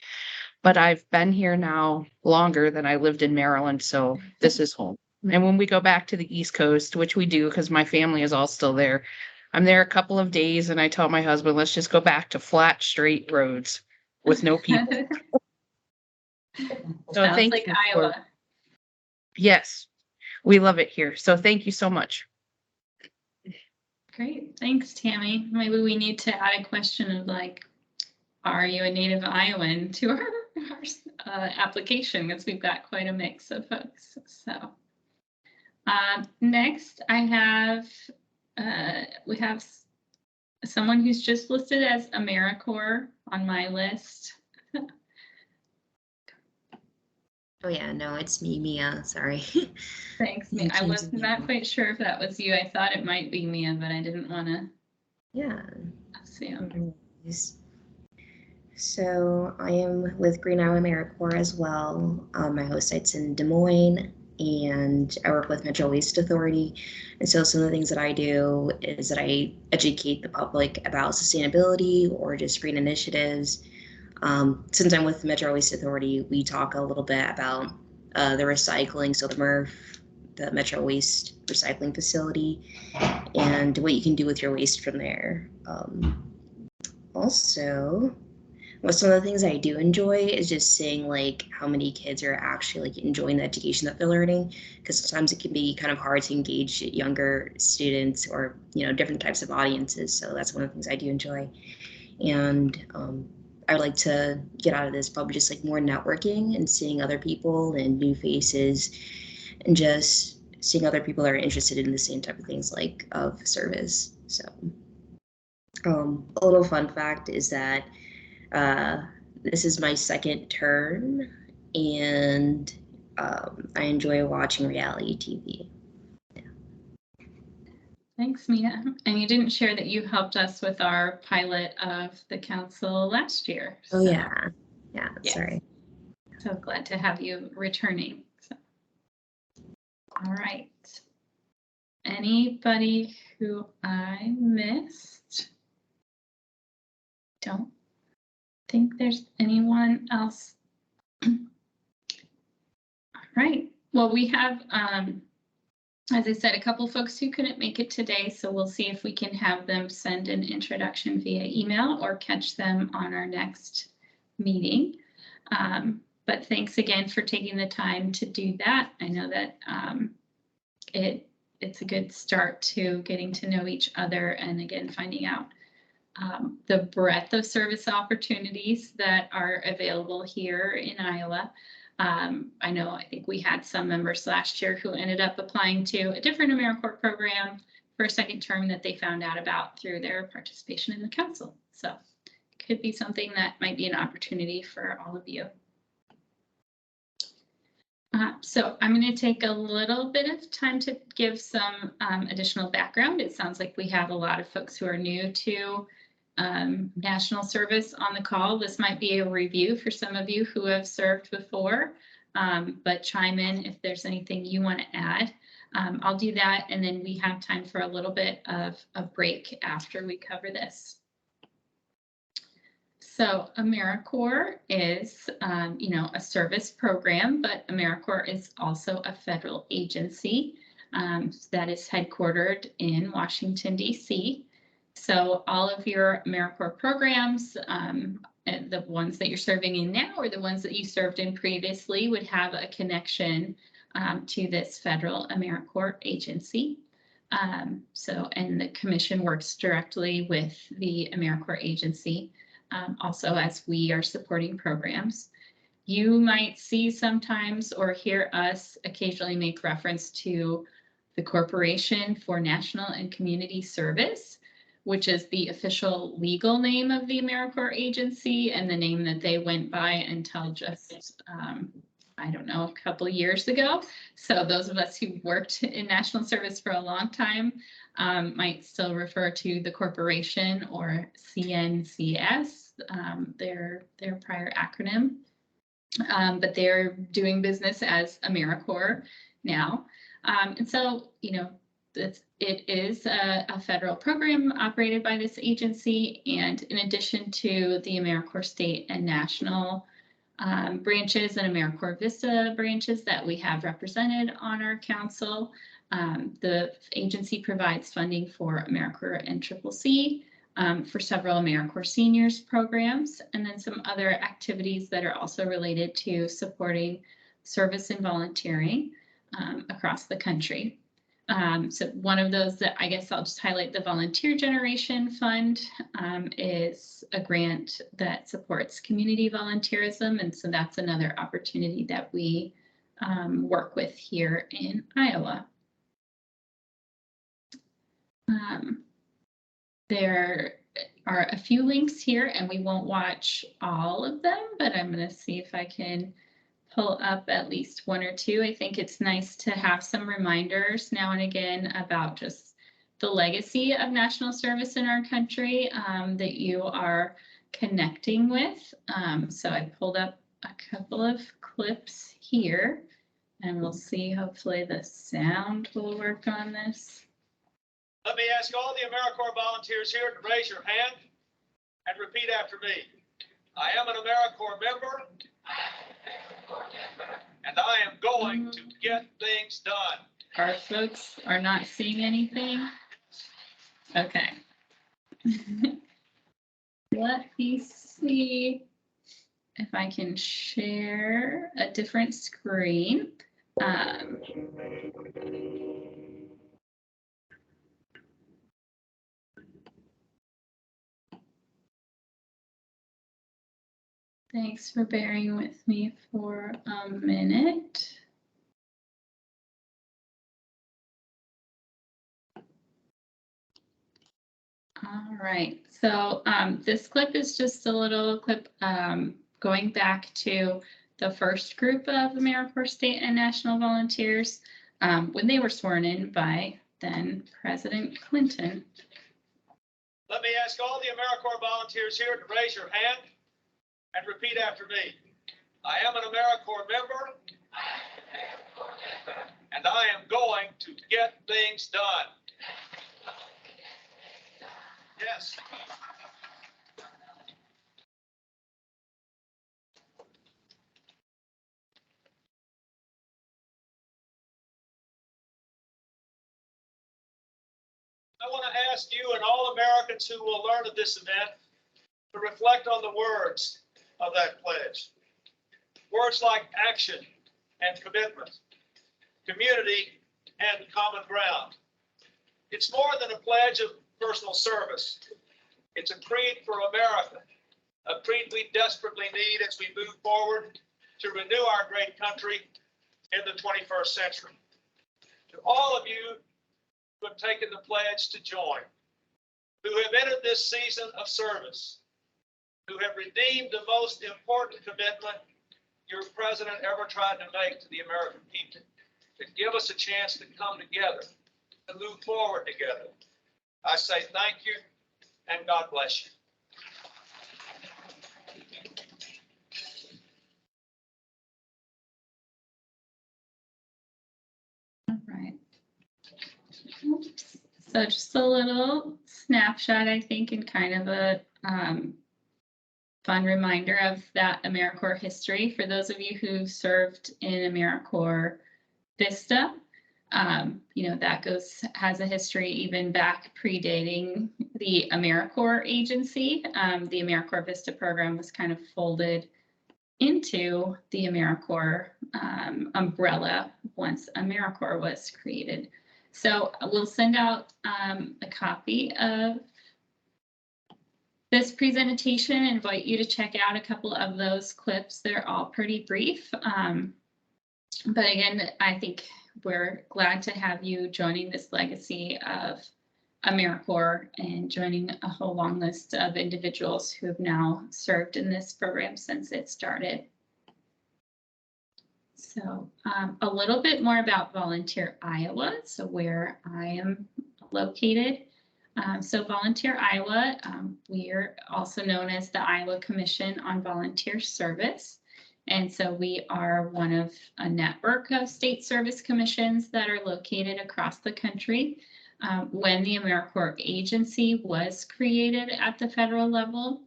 but I've been here now longer than I lived in Maryland, so this is home. And when we go back to the East Coast, which we do because my family is all still there, I'm there a couple of days and I tell my husband, let's just go back to flat, straight roads with no people. So Sounds thank like you Iowa. yes, we love it here. So thank you so much. Great, thanks, Tammy. Maybe we need to add a question of like, are you a native Iowan to our application, because we've got quite a mix of folks. So next I have, we have someone who's just listed as AmeriCorps on my list. Oh yeah, no, it's me, Mia. Sorry. Thanks, Mia. I was not quite sure if that was you. I thought it might be Mia, but I didn't want to. Yeah. Assume. So I am with Green Iowa AmeriCorps as well. My host site's in Des Moines, and I work with Metro Waste Authority. And so some of the things that I do is that I educate the public about sustainability or just green initiatives. Since I'm with the Metro Waste Authority, we talk a little bit about the recycling, so the MRF, the Metro Waste Recycling Facility, and what you can do with your waste from there. Also, some of the things I do enjoy is just seeing like how many kids are actually like enjoying the education that they're learning, because sometimes it can be kind of hard to engage younger students or different types of audiences. So that's one of the things I do enjoy, and I would like to get out of this probably just like more networking and seeing other people and new faces, and just seeing other people that are interested in the same type of things like of service. So a little fun fact is that this is my second term, and I enjoy watching reality TV. Thanks, Mia. And you didn't share that you helped us with our pilot of the council last year. Oh, so, yeah. Yes. Sorry. So glad to have you returning. So. All right. Anybody who I missed? Don't think there's anyone else. All right. Well, we have, as I said, a couple folks who couldn't make it today, so we'll see if we can have them send an introduction via email or catch them on our next meeting. But thanks again for taking the time to do that. I know that it's a good start to getting to know each other, and again, finding out the breadth of service opportunities that are available here in Iowa. I think we had some members last year who ended up applying to a different AmeriCorps program for a second term that they found out about through their participation in the council. So it could be something that might be an opportunity for all of you. So I'm going to take a little bit of time to give some additional background. It sounds like we have a lot of folks who are new to national service on the call. This might be a review for some of you who have served before, but chime in if there's anything you want to add. I'll do that, and then we have time for a little bit of a break after we cover this. So AmeriCorps is, a service program, but AmeriCorps is also a federal agency that is headquartered in Washington, D.C. So all of your AmeriCorps programs, the ones that you're serving in now or the ones that you served in previously, would have a connection to this federal AmeriCorps agency. And the commission works directly with the AmeriCorps agency. Also, as we are supporting programs, you might see sometimes or hear us occasionally make reference to the Corporation for National and Community Service, which is the official legal name of the AmeriCorps agency and the name that they went by until just, I don't know, a couple years ago. So those of us who worked in national service for a long time might still refer to the corporation or CNCS, their prior acronym. But they're doing business as AmeriCorps now. And so, you know, it is a federal program operated by this agency. And in addition to the AmeriCorps state and national branches and AmeriCorps Vista branches that we have represented on our council, the agency provides funding for AmeriCorps and CCC, for several AmeriCorps seniors programs, and then some other activities that are also related to supporting service and volunteering across the country. So one of those that I guess I'll just highlight, the Volunteer Generation Fund, is a grant that supports community volunteerism. And so that's another opportunity that we work with here in Iowa. There are a few links here, and we won't watch all of them, but I'm going to see if I can pull up at least one or two. I think it's nice to have some reminders now and again about just the legacy of national service in our country that you are connecting with. So I pulled up a couple of clips here, and we'll see, hopefully the sound will work on this. Let me ask all the AmeriCorps volunteers here to raise your hand and repeat after me. I am an AmeriCorps member, and I am going to get things done. Our folks are not seeing anything. Okay. Let me see if I can share a different screen. Thanks for bearing with me for a minute. All right, so this clip is just a little clip going back to the first group of AmeriCorps state and national volunteers when they were sworn in by then President Clinton. Let me ask all the AmeriCorps volunteers here to raise your hand and repeat after me. I am an AmeriCorps member, and I am going to get things done. Yes. I want to ask you and all Americans who will learn of this event to reflect on the words of that pledge. Words like action and commitment, community and common ground. It's more than a pledge of personal service. It's a creed for America, a creed we desperately need as we move forward to renew our great country in the 21st century. To all of you who have taken the pledge to join, who have entered this season of service, who have redeemed the most important commitment your president ever tried to make to the American people, to give us a chance to come together and move forward together. I say thank you and God bless you. All right. Oops. So just a little snapshot, I think, and kind of a fun reminder of that AmeriCorps history. For those of you who served in AmeriCorps Vista, you know, that has a history even back predating the AmeriCorps agency. The AmeriCorps Vista program was kind of folded into the AmeriCorps umbrella once AmeriCorps was created. So we'll send out a copy of this presentation and invite you to check out a couple of those clips. They're all pretty brief. But again, I think we're glad to have you joining this legacy of AmeriCorps and joining a whole long list of individuals who have now served in this program since it started. So a little bit more about Volunteer Iowa, so where I am located. So Volunteer Iowa, we are also known as the Iowa Commission on Volunteer Service. And so we are one of a network of state service commissions that are located across the country. When the AmeriCorps agency was created at the federal level,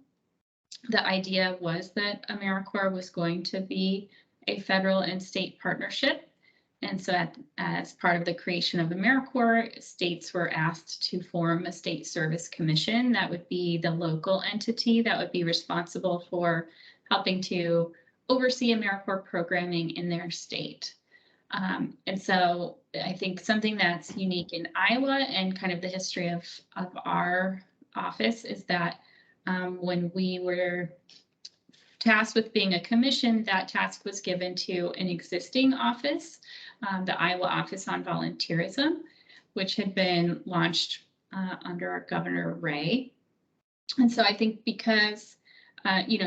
the idea was that AmeriCorps was going to be a federal and state partnership. And so as part of the creation of AmeriCorps, states were asked to form a state service commission that would be the local entity that would be responsible for helping to oversee AmeriCorps programming in their state. And so I think something that's unique in Iowa and kind of the history of our office is that when we were tasked with being a commission, that task was given to an existing office, the Iowa Office on Volunteerism, which had been launched under Governor Ray. And so I think because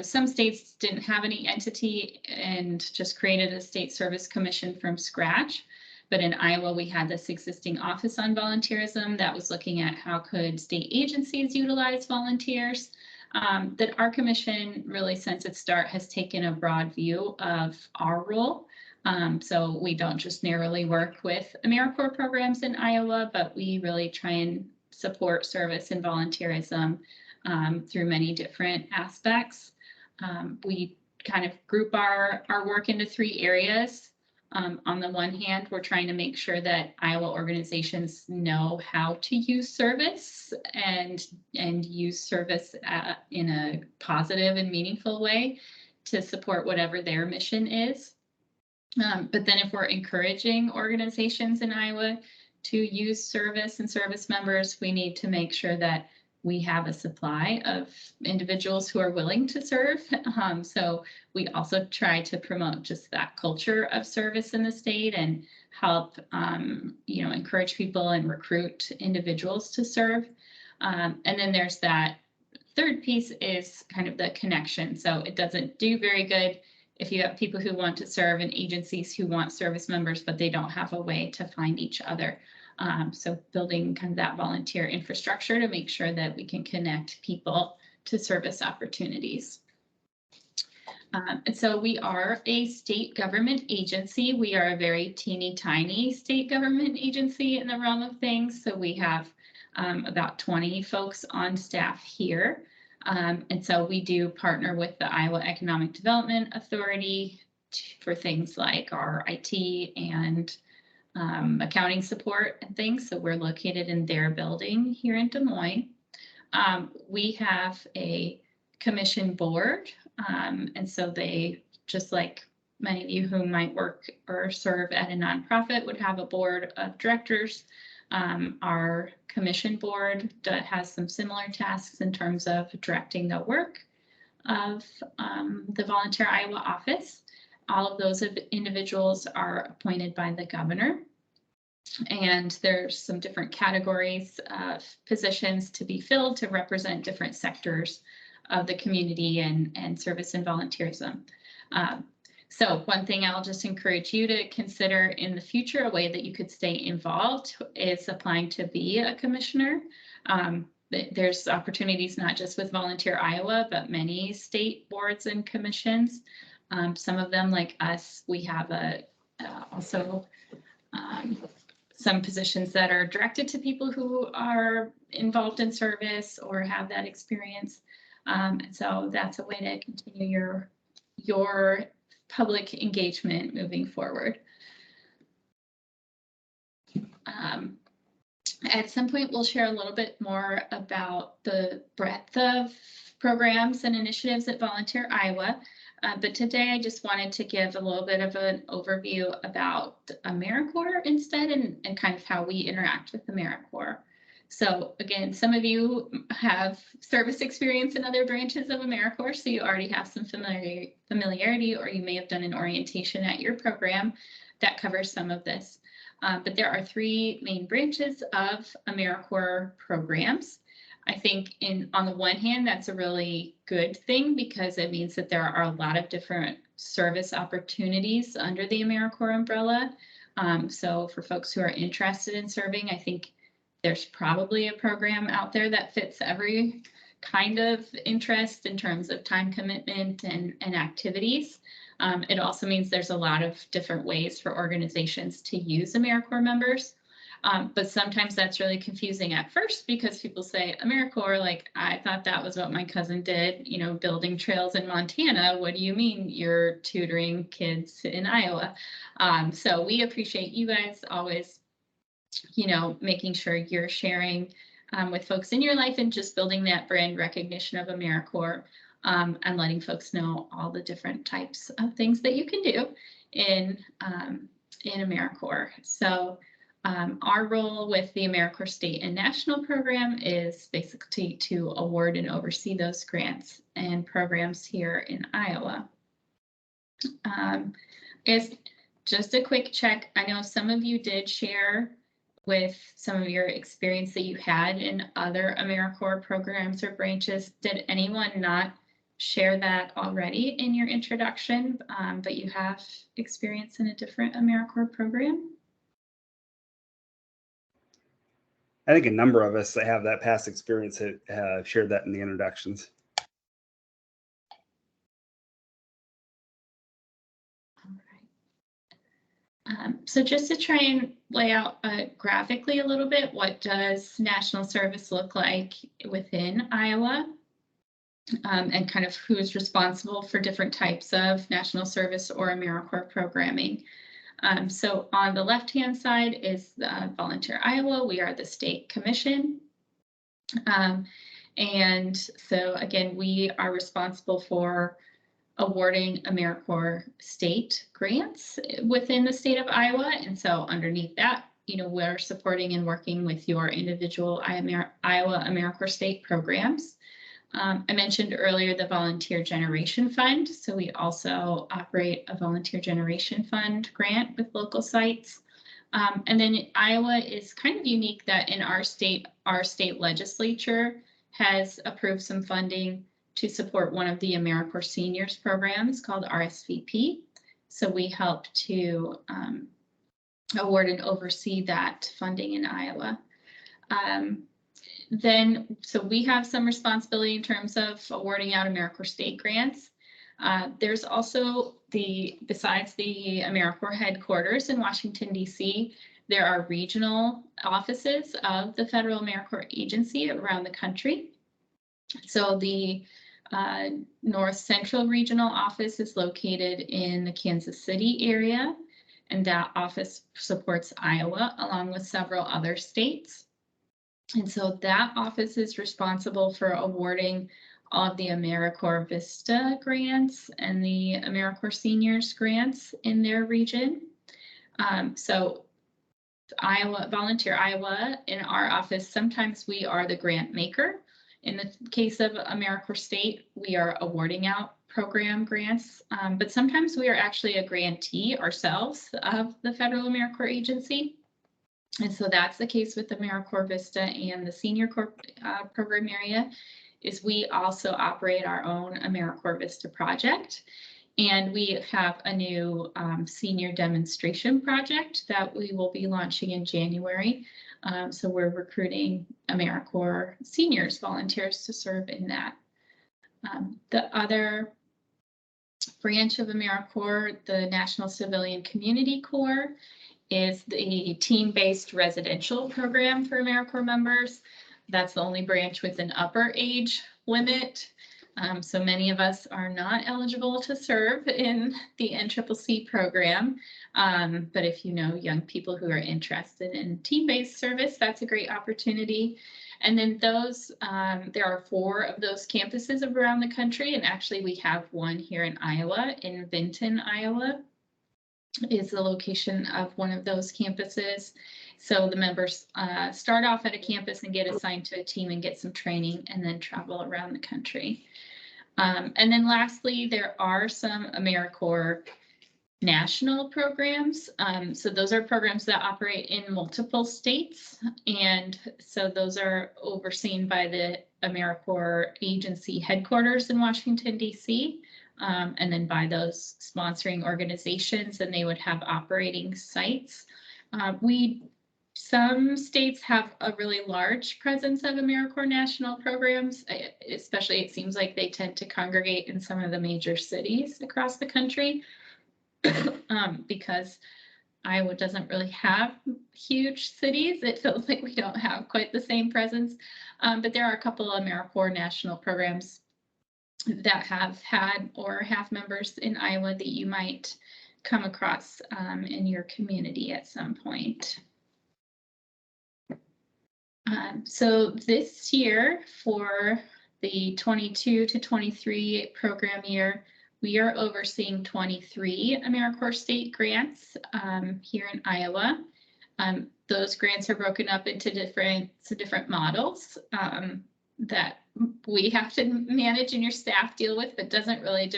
some states didn't have any entity and just created a state service commission from scratch. But in Iowa, we had this existing Office on Volunteerism that was looking at how could state agencies utilize volunteers. That our commission really since its start has taken a broad view of our role. So we don't just narrowly work with AmeriCorps programs in Iowa, but we really try and support service and volunteerism through many different aspects. We kind of group our work into 3 areas. On the one hand, we're trying to make sure that Iowa organizations know how to use service and use service in a positive and meaningful way to support whatever their mission is. But then if we're encouraging organizations in Iowa to use service and service members, we need to make sure that we have a supply of individuals who are willing to serve. So we also try to promote just that culture of service in the state and help, encourage people and recruit individuals to serve. And then there's that third piece is kind of the connection. So it doesn't do very good if you have people who want to serve and agencies who want service members, but they don't have a way to find each other. So building kind of that volunteer infrastructure to make sure that we can connect people to service opportunities. And so we are a state government agency. We are a very teeny tiny state government agency in the realm of things. So we have about 20 folks on staff here. And so we do partner with the Iowa Economic Development Authority for things like our IT and accounting support and things. So we're located in their building here in Des Moines. We have a commission board. And so they, just like many of you who might work or serve at a nonprofit, would have a board of directors. Our commission board has some similar tasks in terms of directing the work of the Volunteer Iowa office. All of those individuals are appointed by the governor. And there's some different categories of positions to be filled to represent different sectors of the community and service and volunteerism. So one thing I'll just encourage you to consider in the future, a way that you could stay involved is applying to be a commissioner. There's opportunities not just with Volunteer Iowa, but many state boards and commissions. Some of them, like us, we have also some positions that are directed to people who are involved in service or have that experience. And so that's a way to continue your public engagement moving forward. At some point, we'll share a little bit more about the breadth of programs and initiatives at Volunteer Iowa. But today I just wanted to give a little bit of an overview about AmeriCorps instead and kind of how we interact with AmeriCorps. So again, some of you have service experience in other branches of AmeriCorps, so you already have some familiarity, or you may have done an orientation at your program that covers some of this. But there are three main branches of AmeriCorps programs. I think on the one hand, that's a really good thing because it means that there are a lot of different service opportunities under the AmeriCorps umbrella. So for folks who are interested in serving, I think there's probably a program out there that fits every kind of interest in terms of time commitment and activities. It also means there's a lot of different ways for organizations to use AmeriCorps members. But sometimes that's really confusing at first because people say AmeriCorps, like, I thought that was what my cousin did, you know, building trails in Montana. What do you mean you're tutoring kids in Iowa? So we appreciate you guys always, you know, making sure you're sharing with folks in your life and just building that brand recognition of AmeriCorps and letting folks know all the different types of things that you can do in AmeriCorps. So our role with the AmeriCorps state and national program is basically to award and oversee those grants and programs here in Iowa. Is just a quick check. I know some of you did share with some of your experience that you had in other AmeriCorps programs or branches. Did anyone not share that already in your introduction, but you have experience in a different AmeriCorps program? I think a number of us that have that past experience have shared that in the introductions. So just to try and lay out graphically a little bit, what does national service look like within Iowa? And kind of who's responsible for different types of national service or AmeriCorps programming. So on the left-hand side is Volunteer Iowa. We are the state commission. And so again, we are responsible for awarding AmeriCorps state grants within the state of Iowa. And so underneath that, you know, we're supporting and working with your individual Iowa AmeriCorps state programs. I mentioned earlier the Volunteer Generation Fund. So we also operate a Volunteer Generation Fund grant with local sites. And then Iowa is kind of unique that in our state legislature has approved some funding to support one of the AmeriCorps seniors programs called RSVP. So we help to award and oversee that funding in Iowa. So we have some responsibility in terms of awarding out AmeriCorps state grants. There's also besides the AmeriCorps headquarters in Washington, D.C., there are regional offices of the Federal AmeriCorps Agency around the country. So the North Central Regional Office is located in the Kansas City area, and that office supports Iowa along with several other states. And so that office is responsible for awarding all of the AmeriCorps Vista grants and the AmeriCorps Seniors grants in their region. So Iowa, Volunteer Iowa, in our office, sometimes we are the grant maker. In the case of AmeriCorps State, we are awarding out program grants, but sometimes we are actually a grantee ourselves of the Federal AmeriCorps Agency. And so that's the case with the AmeriCorps Vista and the Senior Corps program area, is we also operate our own AmeriCorps Vista project. And we have a new senior demonstration project that we will be launching in January. So we're recruiting AmeriCorps seniors volunteers to serve in that. The other branch of AmeriCorps, the National Civilian Community Corps, is the team-based residential program for AmeriCorps members. That's the only branch with an upper age limit. So many of us are not eligible to serve in the NCCC program. But if you know young people who are interested in team-based service, that's a great opportunity. And then those, there are 4 of those campuses around the country. And actually we have one here in Iowa, in Vinton, Iowa, is the location of one of those campuses. So the members start off at a campus and get assigned to a team and get some training and then travel around the country. And then lastly, there are some AmeriCorps national programs. So those are programs that operate in multiple states. And so those are overseen by the AmeriCorps agency headquarters in Washington, D.C., and then by those sponsoring organizations, and they would have operating sites. Some states have a really large presence of AmeriCorps national programs, especially it seems like they tend to congregate in some of the major cities across the country. Because Iowa doesn't really have huge cities. It feels like we don't have quite the same presence. But there are a couple of AmeriCorps national programs that have had or have members in Iowa that you might come across in your community at some point. So this year, for the 22 to 23 program year, we are overseeing 23 AmeriCorps state grants here in Iowa. Those grants are broken up into different models that we have to manage and your staff deal with, but doesn't really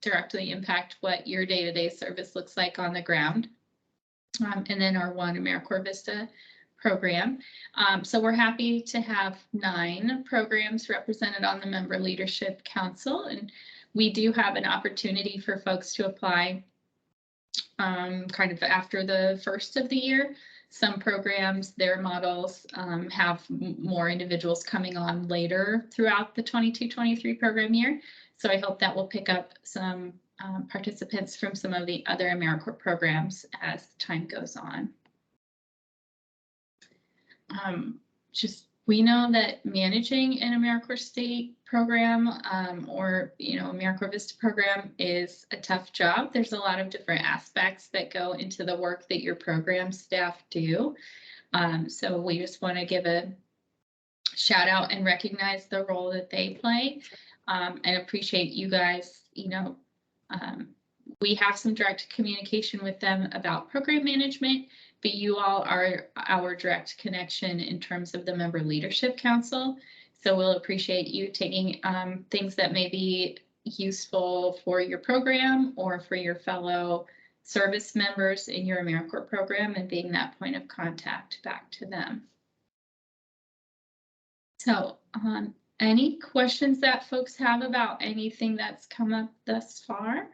directly impact what your day-to-day service looks like on the ground. And then our one AmeriCorps Vista program. So we're happy to have 9 programs represented on the Member Leadership Council, and we do have an opportunity for folks to apply kind of after the first of the year. Some programs, their models have more individuals coming on later throughout the 22-23 program year. So I hope that will pick up some participants from some of the other AmeriCorps programs as time goes on. We know that managing an AmeriCorps state program or AmeriCorps Vista program is a tough job. There's a lot of different aspects that go into the work that your program staff do. So we just want to give a shout out and recognize the role that they play and appreciate you guys. We have some direct communication with them about program management, but you all are our direct connection in terms of the Member Leadership Council. So we'll appreciate you taking things that may be useful for your program or for your fellow service members in your AmeriCorps program and being that point of contact back to them. So any questions that folks have about anything that's come up thus far?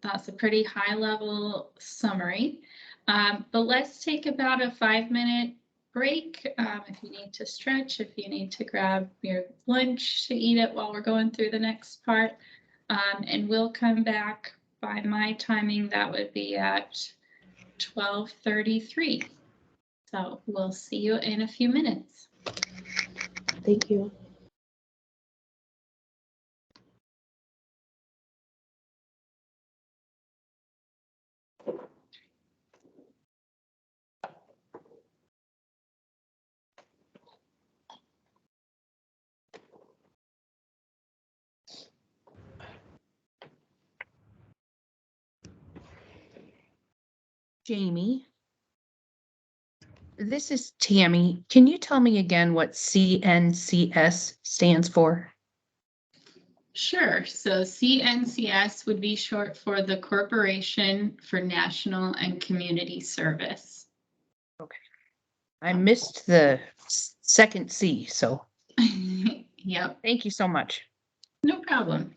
That's a pretty high level summary, but let's take about a 5-minute break. If you need to stretch, if you need to grab your lunch to eat it while we're going through the next part, and we'll come back by my timing. That would be at 12:33. So we'll see you in a few minutes. Thank you. Jamie, this is Tammy. Can you tell me again what CNCS stands for? Sure. So CNCS would be short for the Corporation for National and Community Service. Okay. I missed the second C, so. Yep. Thank you so much. No problem.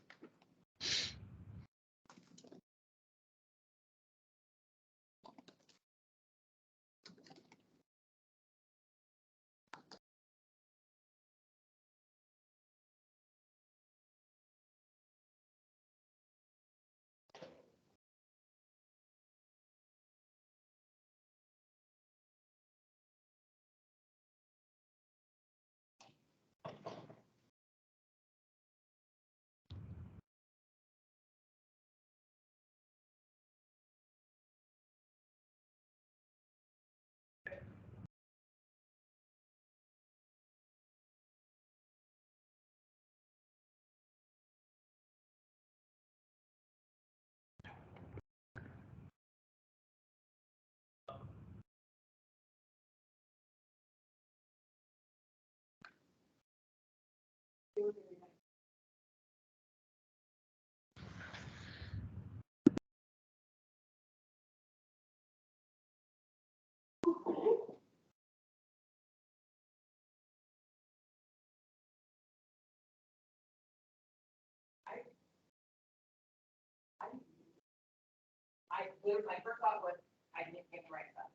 I literally, my first thought was, I didn't get the right stuff.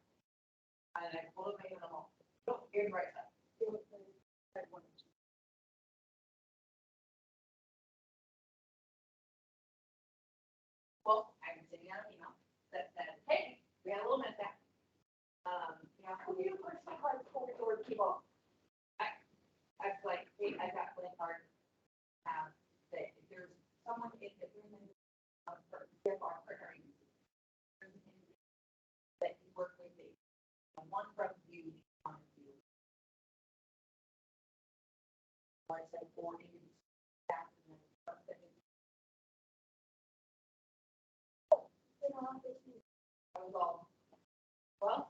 And I told him, I don't know, don't get the right stuff. Well, I was sitting on an email that said, hey, we had a little mess up. You know, who do you push my card forward to keep on? I was like, hey, I got playing cards. That if there's someone in the room for our partner that you work with, one from you, one of you. Like I said, 40 staff and stuff that is. I was all, well.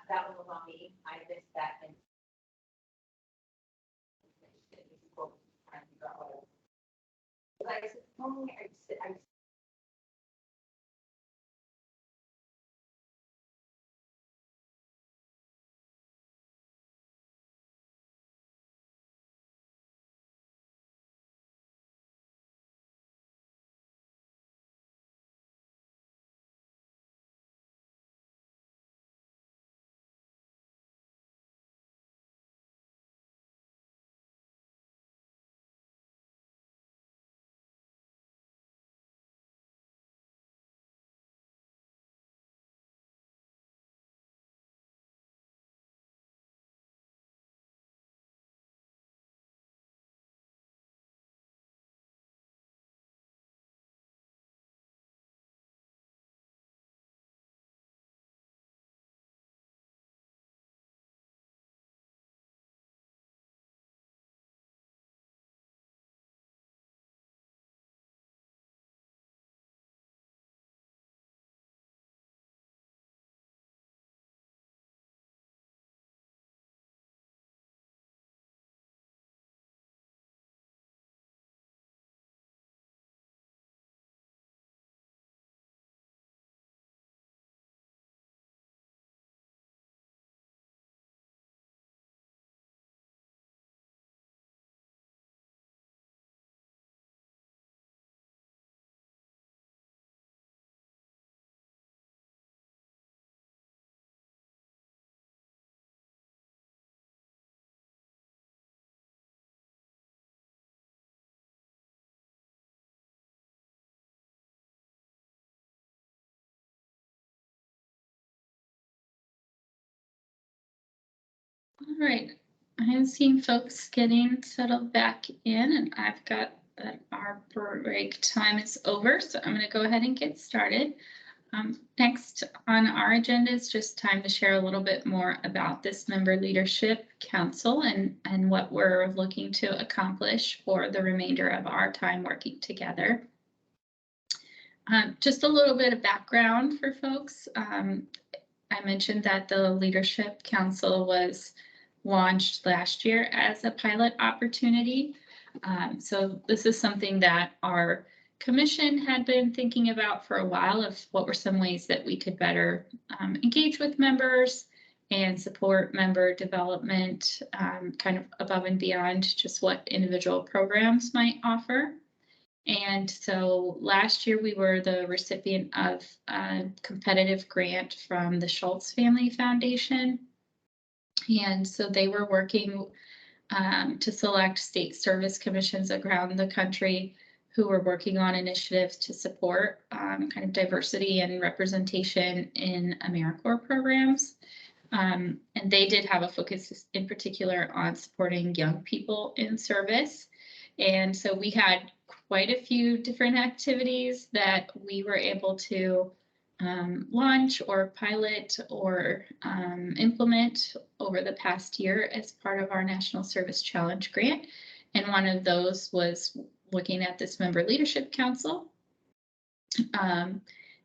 That was on me. I missed that. And I said, normally I All right, I am seeing folks getting settled back in, and I've got that our break time is over, so I'm going to go ahead and get started. Next on our agenda is just time to share a little bit more about this Member Leadership Council and what we're looking to accomplish for the remainder of our time working together. Just a little bit of background for folks. I mentioned that the Leadership Council was launched last year as a pilot opportunity. So this is something that our commission had been thinking about for a while of what were some ways that we could better engage with members and support member development kind of above and beyond just what individual programs might offer. And so last year we were the recipient of a competitive grant from the Schultz Family Foundation. And so they were working to select state service commissions around the country who were working on initiatives to support kind of diversity and representation in AmeriCorps programs. And they did have a focus in particular on supporting young people in service. And so we had quite a few different activities that we were able to launch or pilot or implement over the past year as part of our National Service Challenge grant. And one of those was looking at this Member Leadership Council.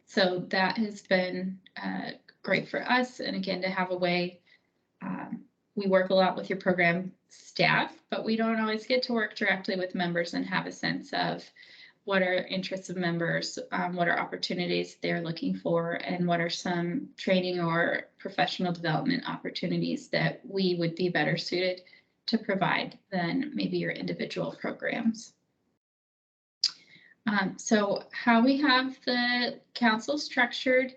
So that has been great for us. And again, to have a way, we work a lot with your program staff, but we don't always get to work directly with members and have a sense of what are interests of members, what are opportunities they're looking for, and what are some training or professional development opportunities that we would be better suited to provide than maybe your individual programs. So how we have the council structured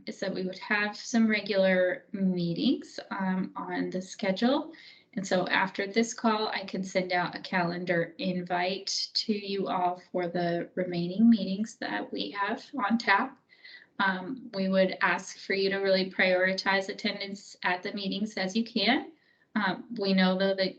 is that we would have some regular meetings on the schedule. And so after this call, I can send out a calendar invite to you all for the remaining meetings that we have on tap. We would ask for you to really prioritize attendance at the meetings as you can. We know though that,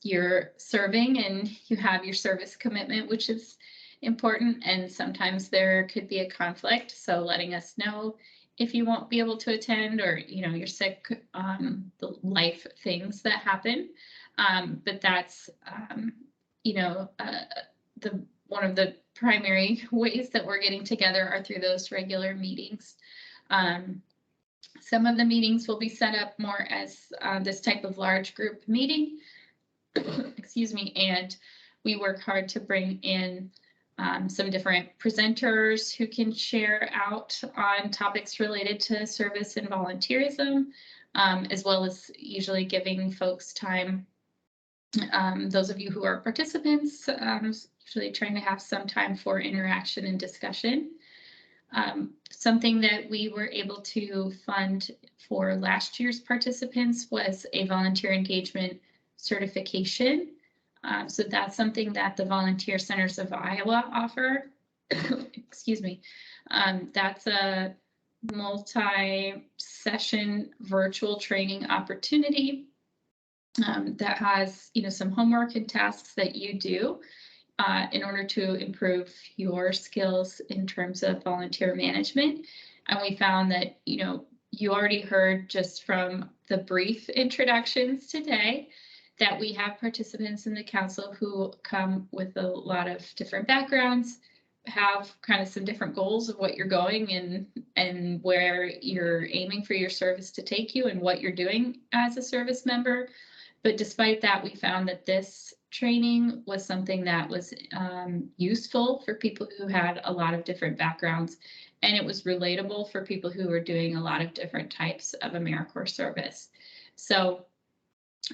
you're serving and you have your service commitment, which is important. And sometimes there could be a conflict. So letting us know if you won't be able to attend or, you're sick, the life things that happen. But that's, one of the primary ways that we're getting together are through those regular meetings. Some of the meetings will be set up more as this type of large group meeting. Excuse me, and we work hard to bring in some different presenters who can share out on topics related to service and volunteerism, as well as usually giving folks time. Those of you who are participants, usually trying to have some time for interaction and discussion. Something that we were able to fund for last year's participants was a volunteer engagement certification. So that's something that the Volunteer Centers of Iowa offer. Excuse me. That's a multi-session virtual training opportunity that has, some homework and tasks that you do in order to improve your skills in terms of volunteer management. And we found that, you already heard just from the brief introductions today that we have participants in the council who come with a lot of different backgrounds, have kind of some different goals of what you're going and where you're aiming for your service to take you and what you're doing as a service member. But despite that, we found that this training was something that was useful for people who had a lot of different backgrounds, and it was relatable for people who were doing a lot of different types of AmeriCorps service. So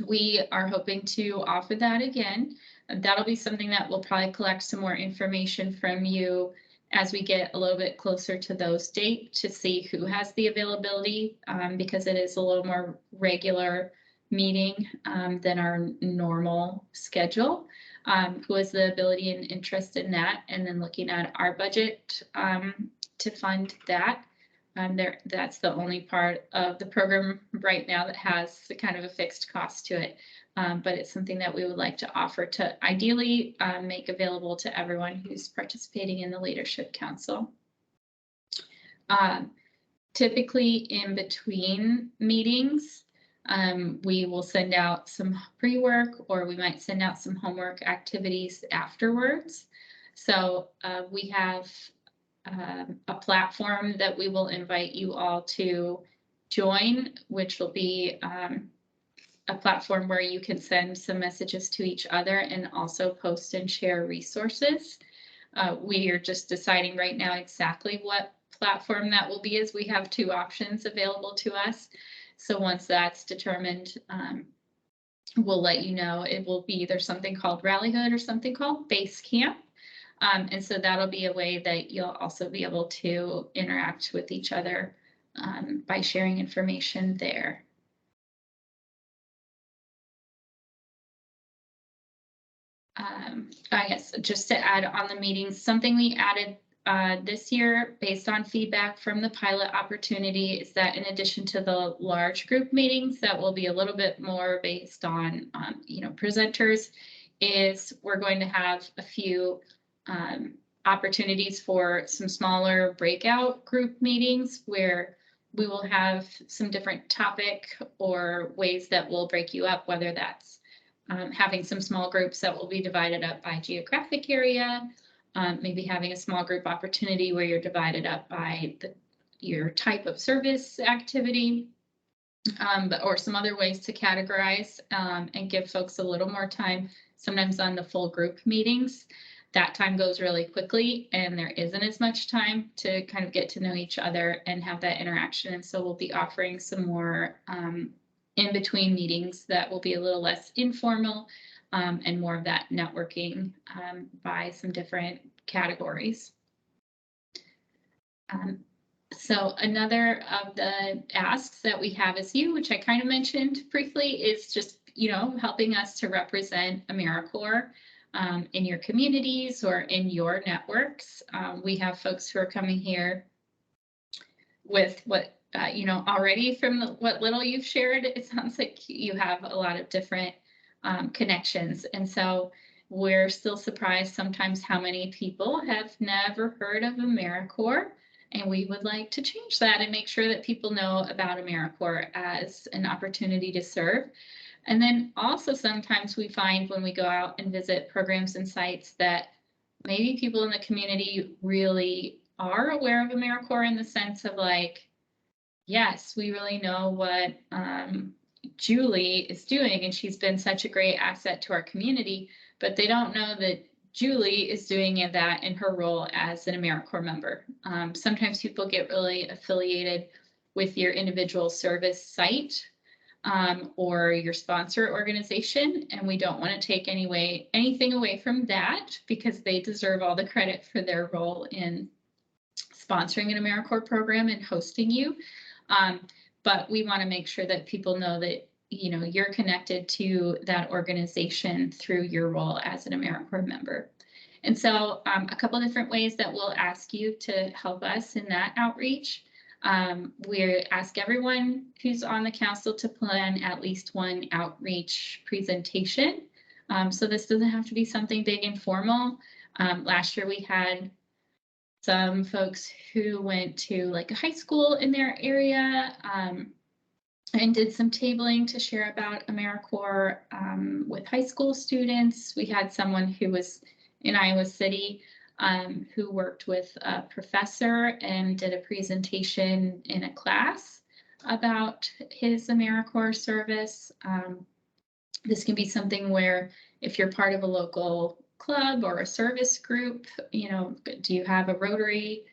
we are hoping to offer that again. That'll be something that we'll probably collect some more information from you as we get a little bit closer to those dates to see who has the availability, because it is a little more regular meeting than our normal schedule. Who has the ability and interest in that, and then looking at our budget to fund that. That's the only part of the program right now that has the kind of a fixed cost to it. But it's something that we would like to offer to ideally make available to everyone who's participating in the Leadership Council. Typically in between meetings, we will send out some pre-work, or we might send out some homework activities afterwards. So we have a platform that we will invite you all to join, which will be a platform where you can send some messages to each other and also post and share resources. We are just deciding right now exactly what platform that will be, as we have two options available to us. So once that's determined, we'll let you know. It will be either something called Rallyhood or something called Basecamp. And so that'll be a way that you'll also be able to interact with each other by sharing information there. I guess just to add on the meetings, something we added this year based on feedback from the pilot opportunity is that in addition to the large group meetings that will be a little bit more based on, presenters, is we're going to have a few opportunities for some smaller breakout group meetings where we will have some different topic or ways that will break you up, whether that's having some small groups that will be divided up by geographic area, maybe having a small group opportunity where you're divided up by your type of service activity, or some other ways to categorize and give folks a little more time, sometimes on the full group meetings. that time goes really quickly and there isn't as much time to kind of get to know each other and have that interaction. And so we'll be offering some more in between meetings that will be a little less informal and more of that networking by some different categories. So another of the asks that we have as you, which I kind of mentioned briefly, is just, helping us to represent AmeriCorps in your communities or in your networks. We have folks who are coming here with what, already from what little you've shared, it sounds like you have a lot of different connections. And so we're still surprised sometimes how many people have never heard of AmeriCorps. And we would like to change that and make sure that people know about AmeriCorps as an opportunity to serve. And then also sometimes we find when we go out and visit programs and sites that maybe people in the community really are aware of AmeriCorps in the sense of like, yes, we really know what Julie is doing, and she's been such a great asset to our community, but they don't know that Julie is doing that in her role as an AmeriCorps member. Sometimes people get really affiliated with your individual service site or your sponsor organization, and we don't want to take anything away from that because they deserve all the credit for their role in sponsoring an AmeriCorps program and hosting you. But we want to make sure that people know that you're connected to that organization through your role as an AmeriCorps member. And so a couple different ways that we'll ask you to help us in that outreach. We ask everyone who's on the council to plan at least one outreach presentation. So this doesn't have to be something big and formal. Last year we had some folks who went to like a high school in their area and did some tabling to share about AmeriCorps with high school students. We had someone who was in Iowa City who worked with a professor and did a presentation in a class about his AmeriCorps service. This can be something where if you're part of a local club or a service group, do you have a Rotary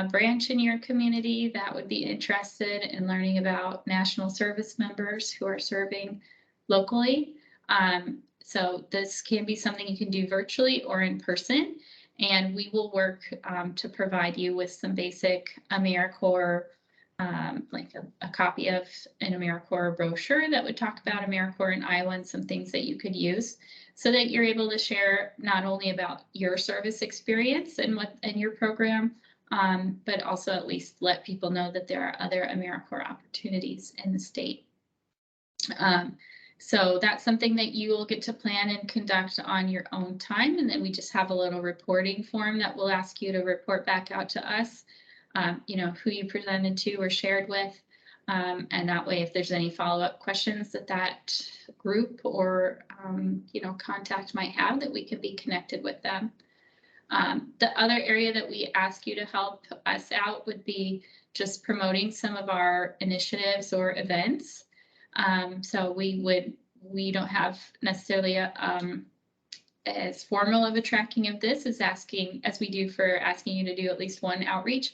branch in your community that would be interested in learning about national service members who are serving locally? So this can be something you can do virtually or in person, and we will work to provide you with some basic AmeriCorps, like a copy of an AmeriCorps brochure that would talk about AmeriCorps in Iowa and some things that you could use so that you're able to share not only about your service experience and your program, but also at least let people know that there are other AmeriCorps opportunities in the state. So that's something that you will get to plan and conduct on your own time. And then we just have a little reporting form that we'll ask you to report back out to us, who you presented to or shared with. And that way, if there's any follow-up questions that group or, contact might have, that we can be connected with them. The other area that we ask you to help us out would be just promoting some of our initiatives or events. So we don't have necessarily as formal of a tracking of this as we do for asking you to do at least one outreach.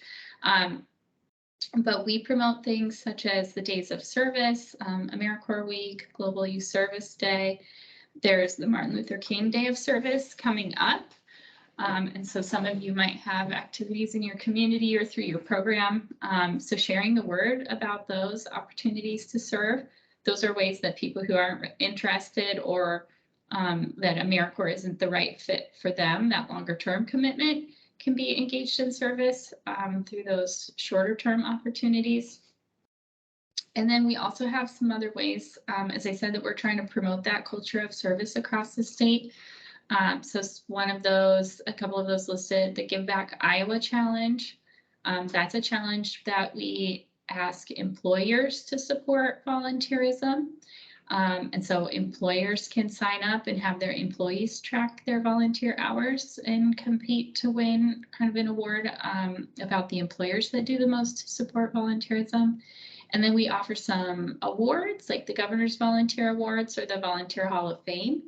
But we promote things such as the Days of Service, AmeriCorps Week, Global Youth Service Day. There's the Martin Luther King Day of Service coming up. And so some of you might have activities in your community or through your program. So sharing the word about those opportunities to serve, those are ways that people who aren't interested or that AmeriCorps isn't the right fit for them, that longer term commitment, can be engaged in service through those shorter term opportunities. And then we also have some other ways, as I said, that we're trying to promote that culture of service across the state. So a couple of those listed, the Give Back Iowa Challenge. That's a challenge that we ask employers to support volunteerism. And so employers can sign up and have their employees track their volunteer hours and compete to win kind of an award about the employers that do the most to support volunteerism. And then we offer some awards like the Governor's Volunteer Awards or the Volunteer Hall of Fame.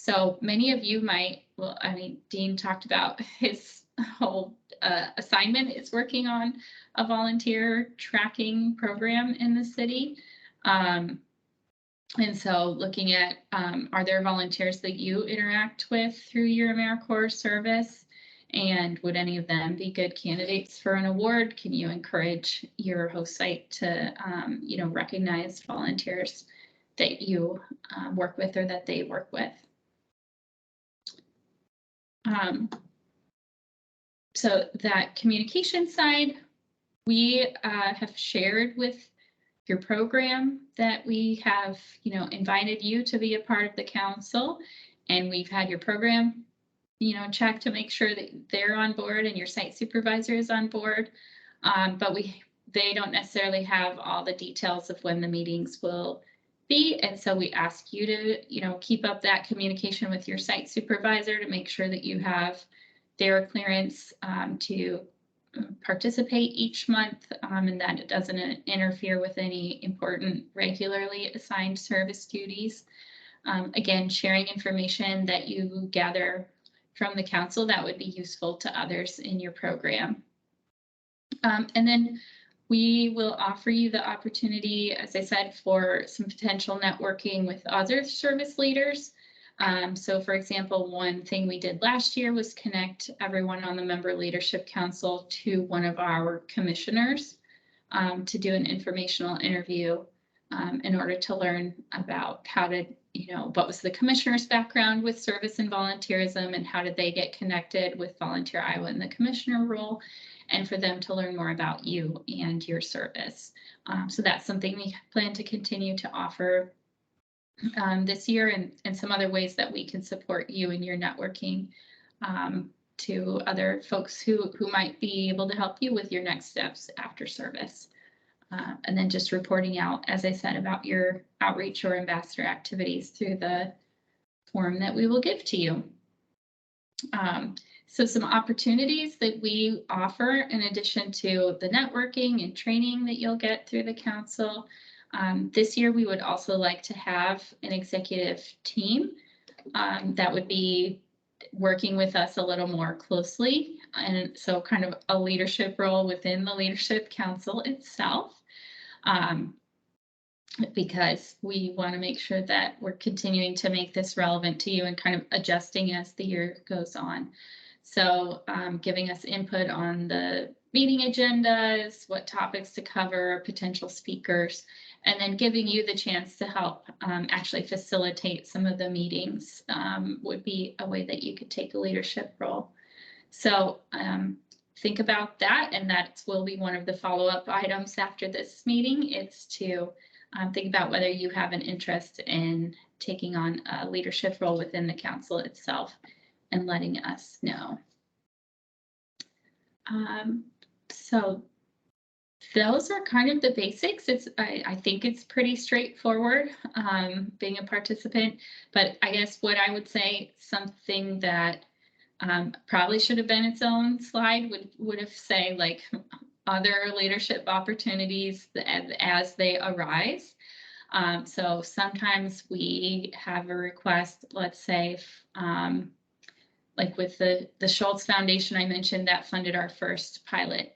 So many of you might, well, I mean, Dean talked about his whole assignment is working on a volunteer tracking program in the city. And so looking at, are there volunteers that you interact with through your AmeriCorps service? And would any of them be good candidates for an award? Can you encourage your host site to, recognize volunteers that you work with or that they work with? So that communication side, we have shared with your program that we have, invited you to be a part of the council, and we've had your program, check to make sure that they're on board and your site supervisor is on board. But they don't necessarily have all the details of when the meetings will be. And so we ask you to, keep up that communication with your site supervisor to make sure that you have their clearance to participate each month, and that it doesn't interfere with any important regularly assigned service duties. Again, sharing information that you gather from the council that would be useful to others in your program. And then we will offer you the opportunity, as I said, for some potential networking with other service leaders. So for example, one thing we did last year was connect everyone on the Member Leadership Council to one of our commissioners to do an informational interview in order to learn about how to, what was the commissioner's background with service and volunteerism, and how did they get connected with Volunteer Iowa in the commissioner role, and for them to learn more about you and your service. So that's something we plan to continue to offer this year, and some other ways that we can support you in your networking to other folks who might be able to help you with your next steps after service. And then just reporting out, as I said, about your outreach or ambassador activities through the form that we will give to you. So some opportunities that we offer in addition to the networking and training that you'll get through the council. This year, we would also like to have an executive team that would be working with us a little more closely. And so kind of a leadership role within the Leadership Council itself. Because we want to make sure that we're continuing to make this relevant to you and kind of adjusting as the year goes on. So giving us input on the meeting agendas, what topics to cover, potential speakers, and then giving you the chance to help actually facilitate some of the meetings would be a way that you could take a leadership role. So think about that, and that will be one of the follow-up items after this meeting. It's to think about whether you have an interest in taking on a leadership role within the council itself and letting us know. So those are kind of the basics. I think it's pretty straightforward being a participant, but I guess what I would say, something that probably should have been its own slide would have say like other leadership opportunities as they arise. So sometimes we have a request, let's say, like with the Schultz Foundation I mentioned that funded our first pilot.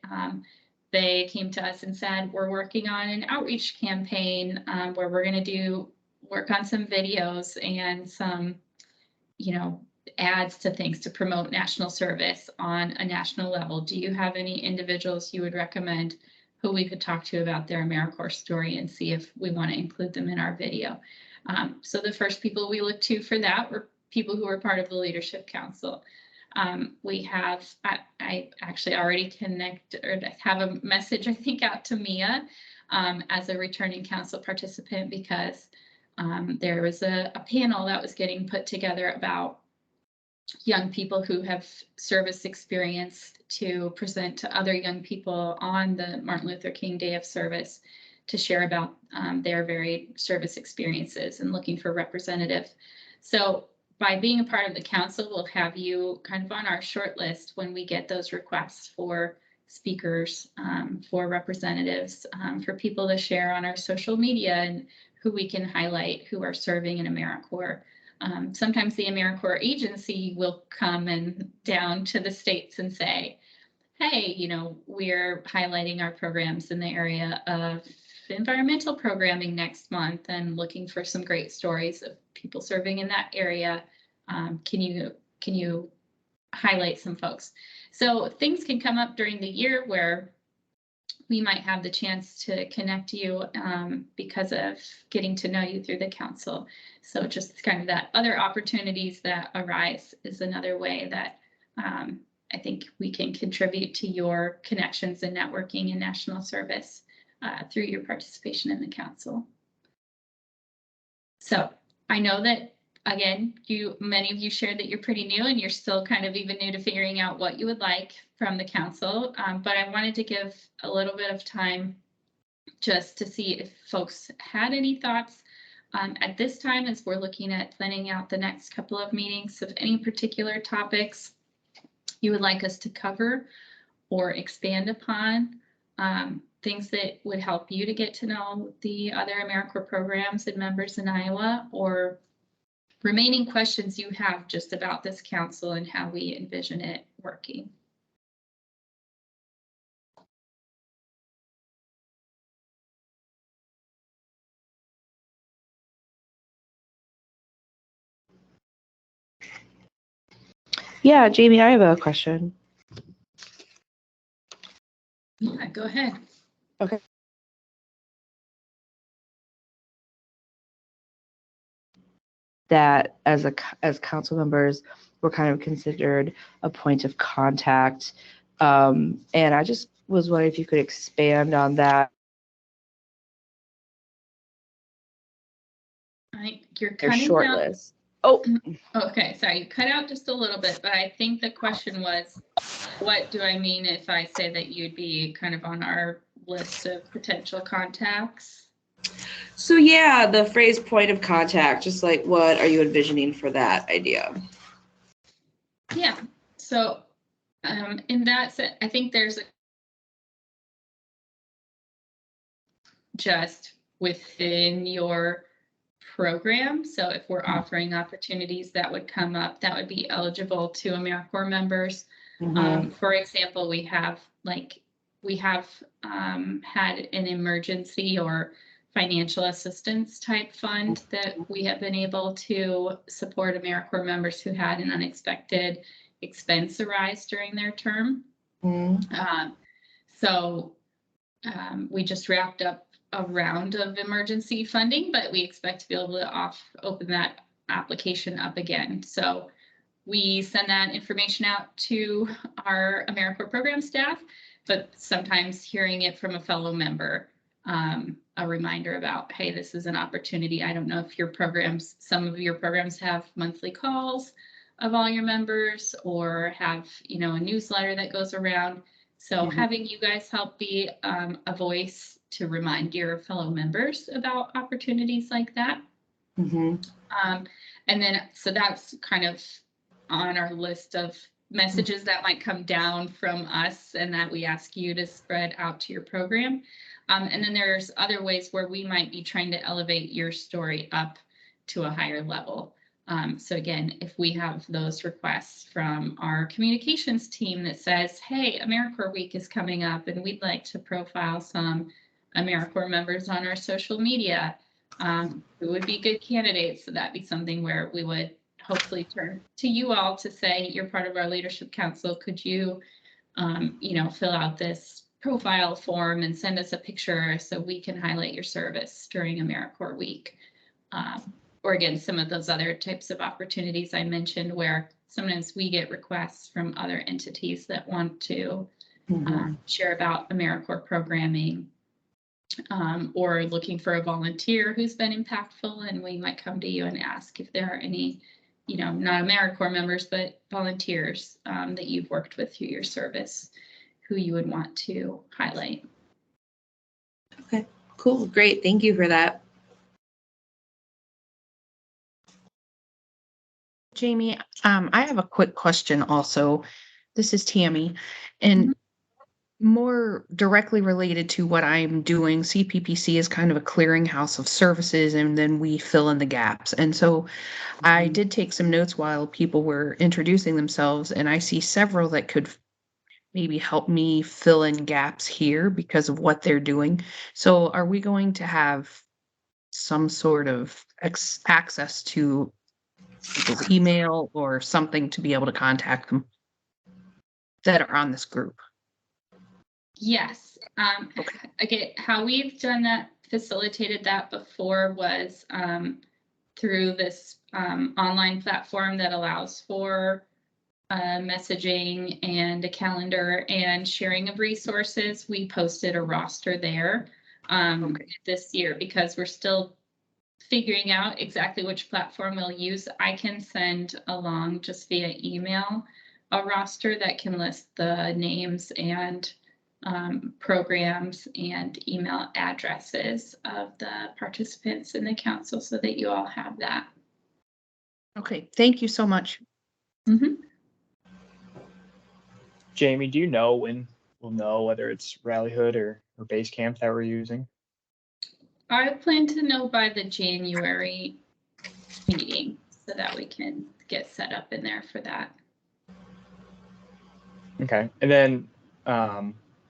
They came to us and said, we're working on an outreach campaign where we're going to work on some videos and some, ads to things to promote national service on a national level. Do you have any individuals you would recommend who we could talk to about their AmeriCorps story and see if we want to include them in our video? So the first people we looked to for that were people who were part of the Leadership Council. I actually already have a message, I think, out to Mia as a returning council participant, because there was a panel that was getting put together about young people who have service experience to present to other young people on the Martin Luther King Day of Service to share about their varied service experiences and looking for representatives. So by being a part of the council, we'll have you kind of on our short list when we get those requests for speakers, for representatives, for people to share on our social media and who we can highlight who are serving in AmeriCorps Sometimes the AmeriCorps agency will come and down to the states and say, hey, we're highlighting our programs in the area of environmental programming next month and looking for some great stories of people serving in that area. Can you highlight some folks? So things can come up during the year where we might have the chance to connect you because of getting to know you through the council. So just kind of that other opportunities that arise is another way that I think we can contribute to your connections and networking and national service through your participation in the council. So I know that, again, many of you shared that you're pretty new and you're still kind of even new to figuring out what you would like from the council. But I wanted to give a little bit of time just to see if folks had any thoughts at this time as we're looking at planning out the next couple of meetings of any particular topics you would like us to cover or expand upon, things that would help you to get to know the other AmeriCorps programs and members in Iowa, or remaining questions you have just about this council and how we envision it working. Yeah, Jamie, I have a question. Yeah, go ahead. Okay. That as council members, we're kind of considered a point of contact. And I just was wondering if you could expand on that. You're Their cutting short out. list. Oh, okay. Sorry, you cut out just a little bit, but I think the question was, what do I mean if I say that you'd be kind of on our list of potential contacts? so yeah, the phrase point of contact, just like what are you envisioning for that idea? Yeah. So in that sense, I think there's just within your program. So if we're offering opportunities that would come up, that would be eligible to AmeriCorps members. For example, we have had an emergency or financial assistance type fund that we have been able to support AmeriCorps members who had an unexpected expense arise during their term. We just wrapped up a round of emergency funding, but we expect to be able to open that application up again. So we send that information out to our AmeriCorps program staff, but sometimes hearing it from a fellow member, a reminder about, hey, this is an opportunity. I don't know if some of your programs have monthly calls of all your members or have, a newsletter that goes around. So having you guys help be a voice to remind your fellow members about opportunities like that. And then, so that's kind of on our list of messages that might come down from us and that we ask you to spread out to your program. And then there's other ways where we might be trying to elevate your story up to a higher level. So again, if we have those requests from our communications team that says, hey, AmeriCorps Week is coming up and we'd like to profile some AmeriCorps members on our social media, who would be good candidates. So that'd be something where we would hopefully turn to you all to say, you're part of our leadership council. Could you, fill out this profile form and send us a picture so we can highlight your service during AmeriCorps Week. Or again, some of those other types of opportunities I mentioned where sometimes we get requests from other entities that want to share about AmeriCorps programming, or looking for a volunteer who's been impactful, and we might come to you and ask if there are any, not AmeriCorps members, but volunteers that you've worked with through your service who you would want to highlight. Okay, cool, great, thank you for that. Jamie, I have a quick question also. This is Tammy. And more directly related to what I'm doing, CPPC is kind of a clearinghouse of services, and then we fill in the gaps. And so I did take some notes while people were introducing themselves, and I see several that could maybe help me fill in gaps here because of what they're doing. So are we going to have some sort of access to people's email or something to be able to contact them that are on this group? Yes. Again, how we've done that, facilitated that before was through this online platform that allows for messaging and a calendar and sharing of resources. We posted a roster there this year because we're still figuring out exactly which platform we'll use. I can send along just via email a roster that can list the names and programs and email addresses of the participants in the council so that you all have that. Okay, thank you so much. Mm-hmm. Jamie, do you know when we'll know whether it's Rallyhood or Basecamp that we're using? I plan to know by the January meeting so that we can get set up in there for that. Okay, and then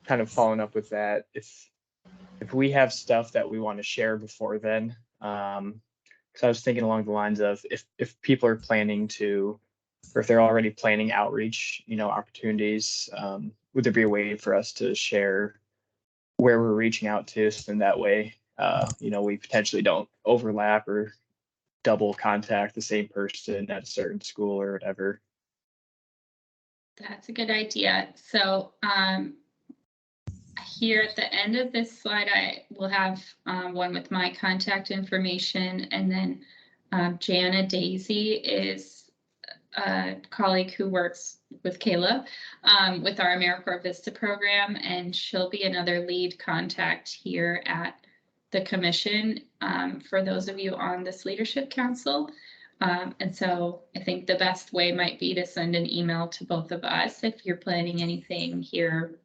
kind of following up with that, if we have stuff that we want to share before then, because I was thinking along the lines of if people are planning to, or if they're already planning outreach, opportunities, would there be a way for us to share where we're reaching out to, so then that way, we potentially don't overlap or double contact the same person at a certain school or whatever? That's a good idea. So here at the end of this slide, I will have one with my contact information, and then Jana Daisy is a colleague who works with Kayla with our AmeriCorps Vista program, and she'll be another lead contact here at the commission for those of you on this leadership council. And so I think the best way might be to send an email to both of us if you're planning anything here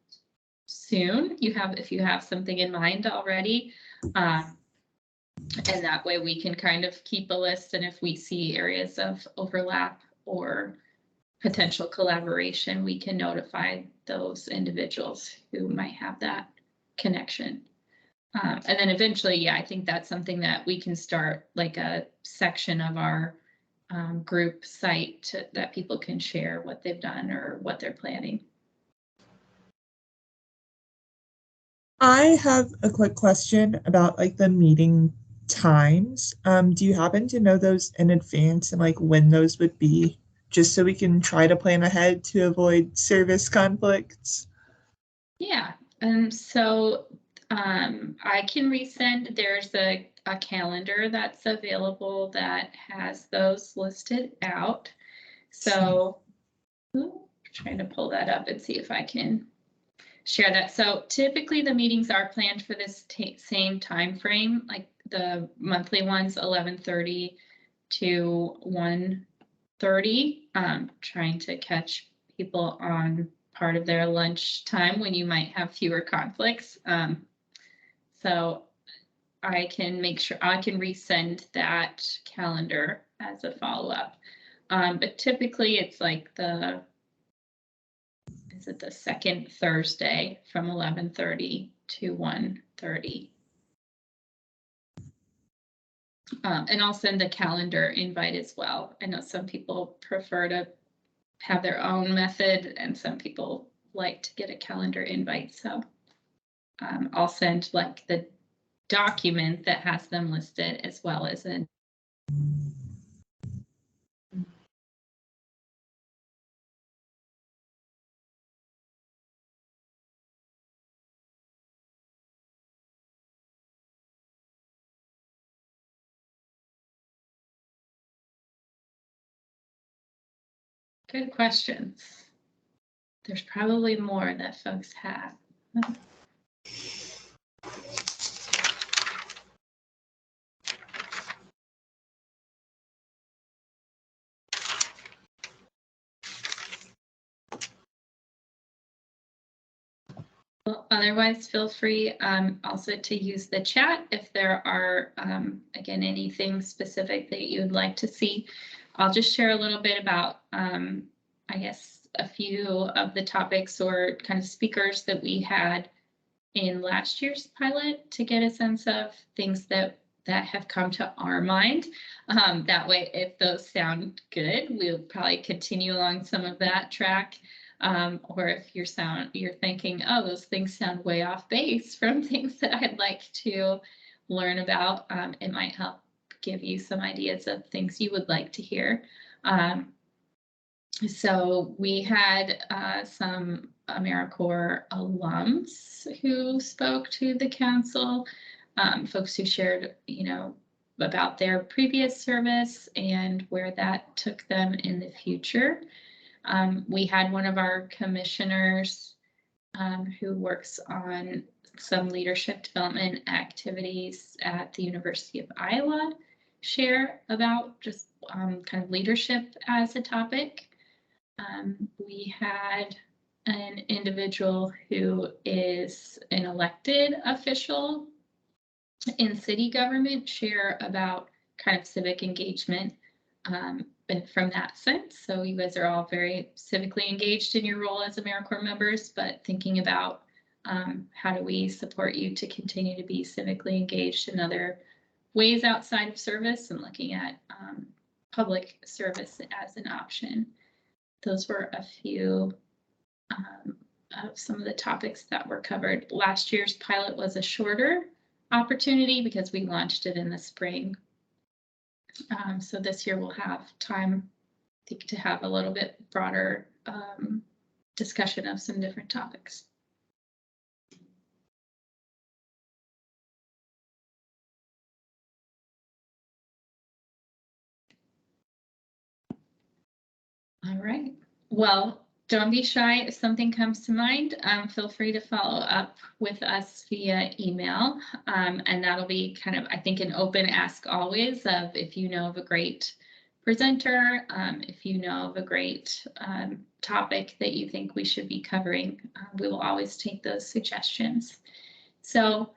soon. If you have something in mind already. And that way we can kind of keep a list, and if we see areas of overlap or potential collaboration, we can notify those individuals who might have that connection. And then eventually, yeah, I think that's something that we can start like a section of our group site that people can share what they've done or what they're planning. I have a quick question about like the meeting times. Do you happen to know those in advance and like when those would be, just so we can try to plan ahead to avoid service conflicts? Yeah, so I can resend. There's a calendar that's available that has those listed out. So trying to pull that up and see if I can share that. So typically the meetings are planned for this same time frame, like the monthly ones, 11:30 to 1:30. Trying to catch people on part of their lunch time when you might have fewer conflicts. So I can make sure I can resend that calendar as a follow-up. But typically it's like the second Thursday from 11:30 to 1:30. And I'll send a calendar invite as well. I know some people prefer to have their own method, and some people like to get a calendar invite. So I'll send like the document that has them listed as well as an good questions. There's probably more that folks have. Otherwise, feel free also to use the chat if there are, again, anything specific that you'd like to see. I'll just share a little bit about, I guess, a few of the topics or kind of speakers that we had in last year's pilot to get a sense of things that have come to our mind. That way, if those sound good, we'll probably continue along some of that track. Or if you're thinking, oh, those things sound way off base from things that I'd like to learn about, it might help give you some ideas of things you would like to hear. So we had some AmeriCorps alums who spoke to the council, folks who shared, about their previous service and where that took them in the future. We had one of our commissioners who works on some leadership development activities at the University of Iowa share about just kind of leadership as a topic. We had an individual who is an elected official in city government share about kind of civic engagement from that sense. So you guys are all very civically engaged in your role as AmeriCorps members, but thinking about how do we support you to continue to be civically engaged in other ways outside of service and looking at public service as an option. Those were a few of some of the topics that were covered. Last year's pilot was a shorter opportunity because we launched it in the spring. So this year we'll have time to have a little bit broader discussion of some different topics. All right. Well, don't be shy. If something comes to mind, feel free to follow up with us via email. And that'll be kind of, I think, an open ask always of if you know of a great presenter, if you know of a great topic that you think we should be covering, we will always take those suggestions. So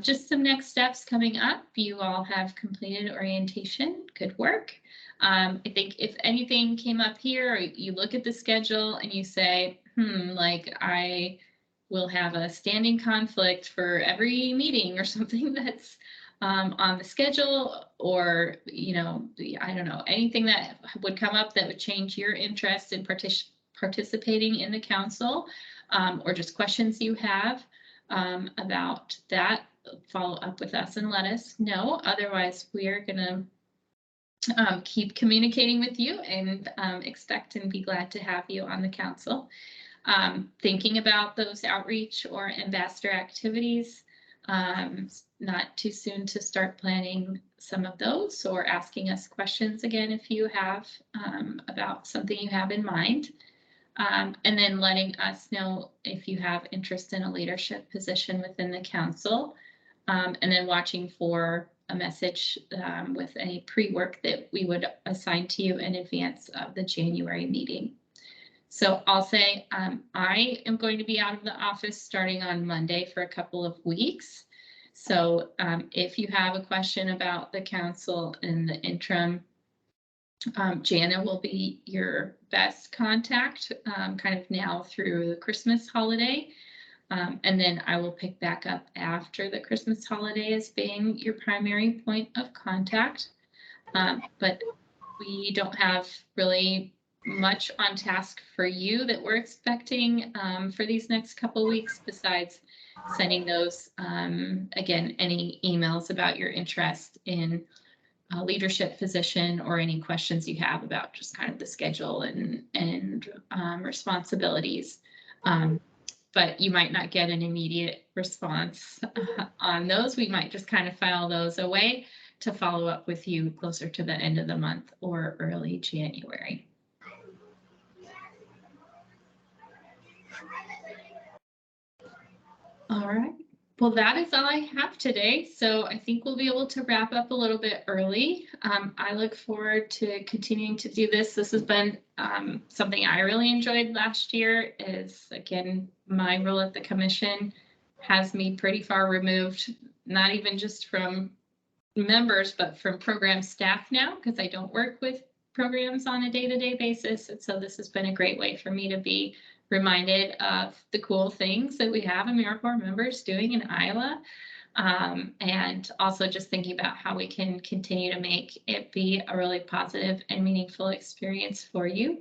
just some next steps coming up. You all have completed orientation. Good work. I think if anything came up here, or you look at the schedule and you say, like I will have a standing conflict for every meeting or something that's on the schedule, or, I don't know, anything that would come up that would change your interest in participating in the council, or just questions you have about that, follow up with us and let us know. Otherwise, we are going to keep communicating with you and expect and be glad to have you on the council. Thinking about those outreach or ambassador activities, not too soon to start planning some of those or asking us questions again if you have about something you have in mind. And then letting us know if you have interest in a leadership position within the council, and then watching for a message with any pre-work that we would assign to you in advance of the January meeting. So I'll say I am going to be out of the office starting on Monday for a couple of weeks. So if you have a question about the council in the interim, Jana will be your best contact kind of now through the Christmas holiday. And then I will pick back up after the Christmas holiday as being your primary point of contact. But we don't have really much on task for you that we're expecting for these next couple of weeks, besides sending those, again, any emails about your interest in a leadership position or any questions you have about just kind of the schedule and responsibilities. But you might not get an immediate response on those. We might just kind of file those away to follow up with you closer to the end of the month or early January. All right. Well, that is all I have today. So I think we'll be able to wrap up a little bit early. I look forward to continuing to do this. This has been something I really enjoyed last year. Is again, my role at the commission has me pretty far removed, not even just from members, but from program staff now, because I don't work with programs on a day-to-day basis. And so this has been a great way for me to be reminded of the cool things that we have AmeriCorps members doing in Iowa. And also just thinking about how we can continue to make it be a really positive and meaningful experience for you.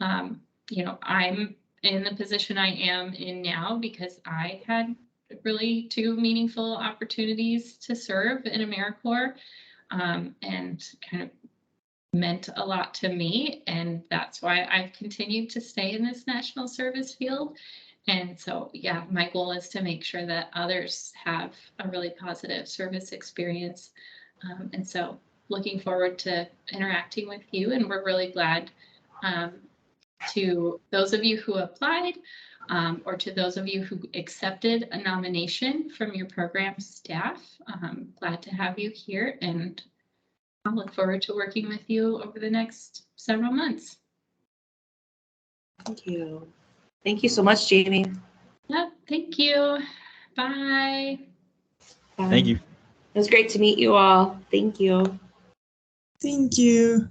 You know, I'm in the position I am in now because I had really 2 meaningful opportunities to serve in AmeriCorps, and kind of meant a lot to me. And that's why I've continued to stay in this national service field. And so, yeah, my goal is to make sure that others have a really positive service experience. And so looking forward to interacting with you. And we're really glad to those of you who applied, or to those of you who accepted a nomination from your program staff. Glad to have you here, and I'll look forward to working with you over the next several months. Thank you. Thank you so much, Jamie. Yep, thank you. Bye. Thank you. It was great to meet you all. Thank you. Thank you.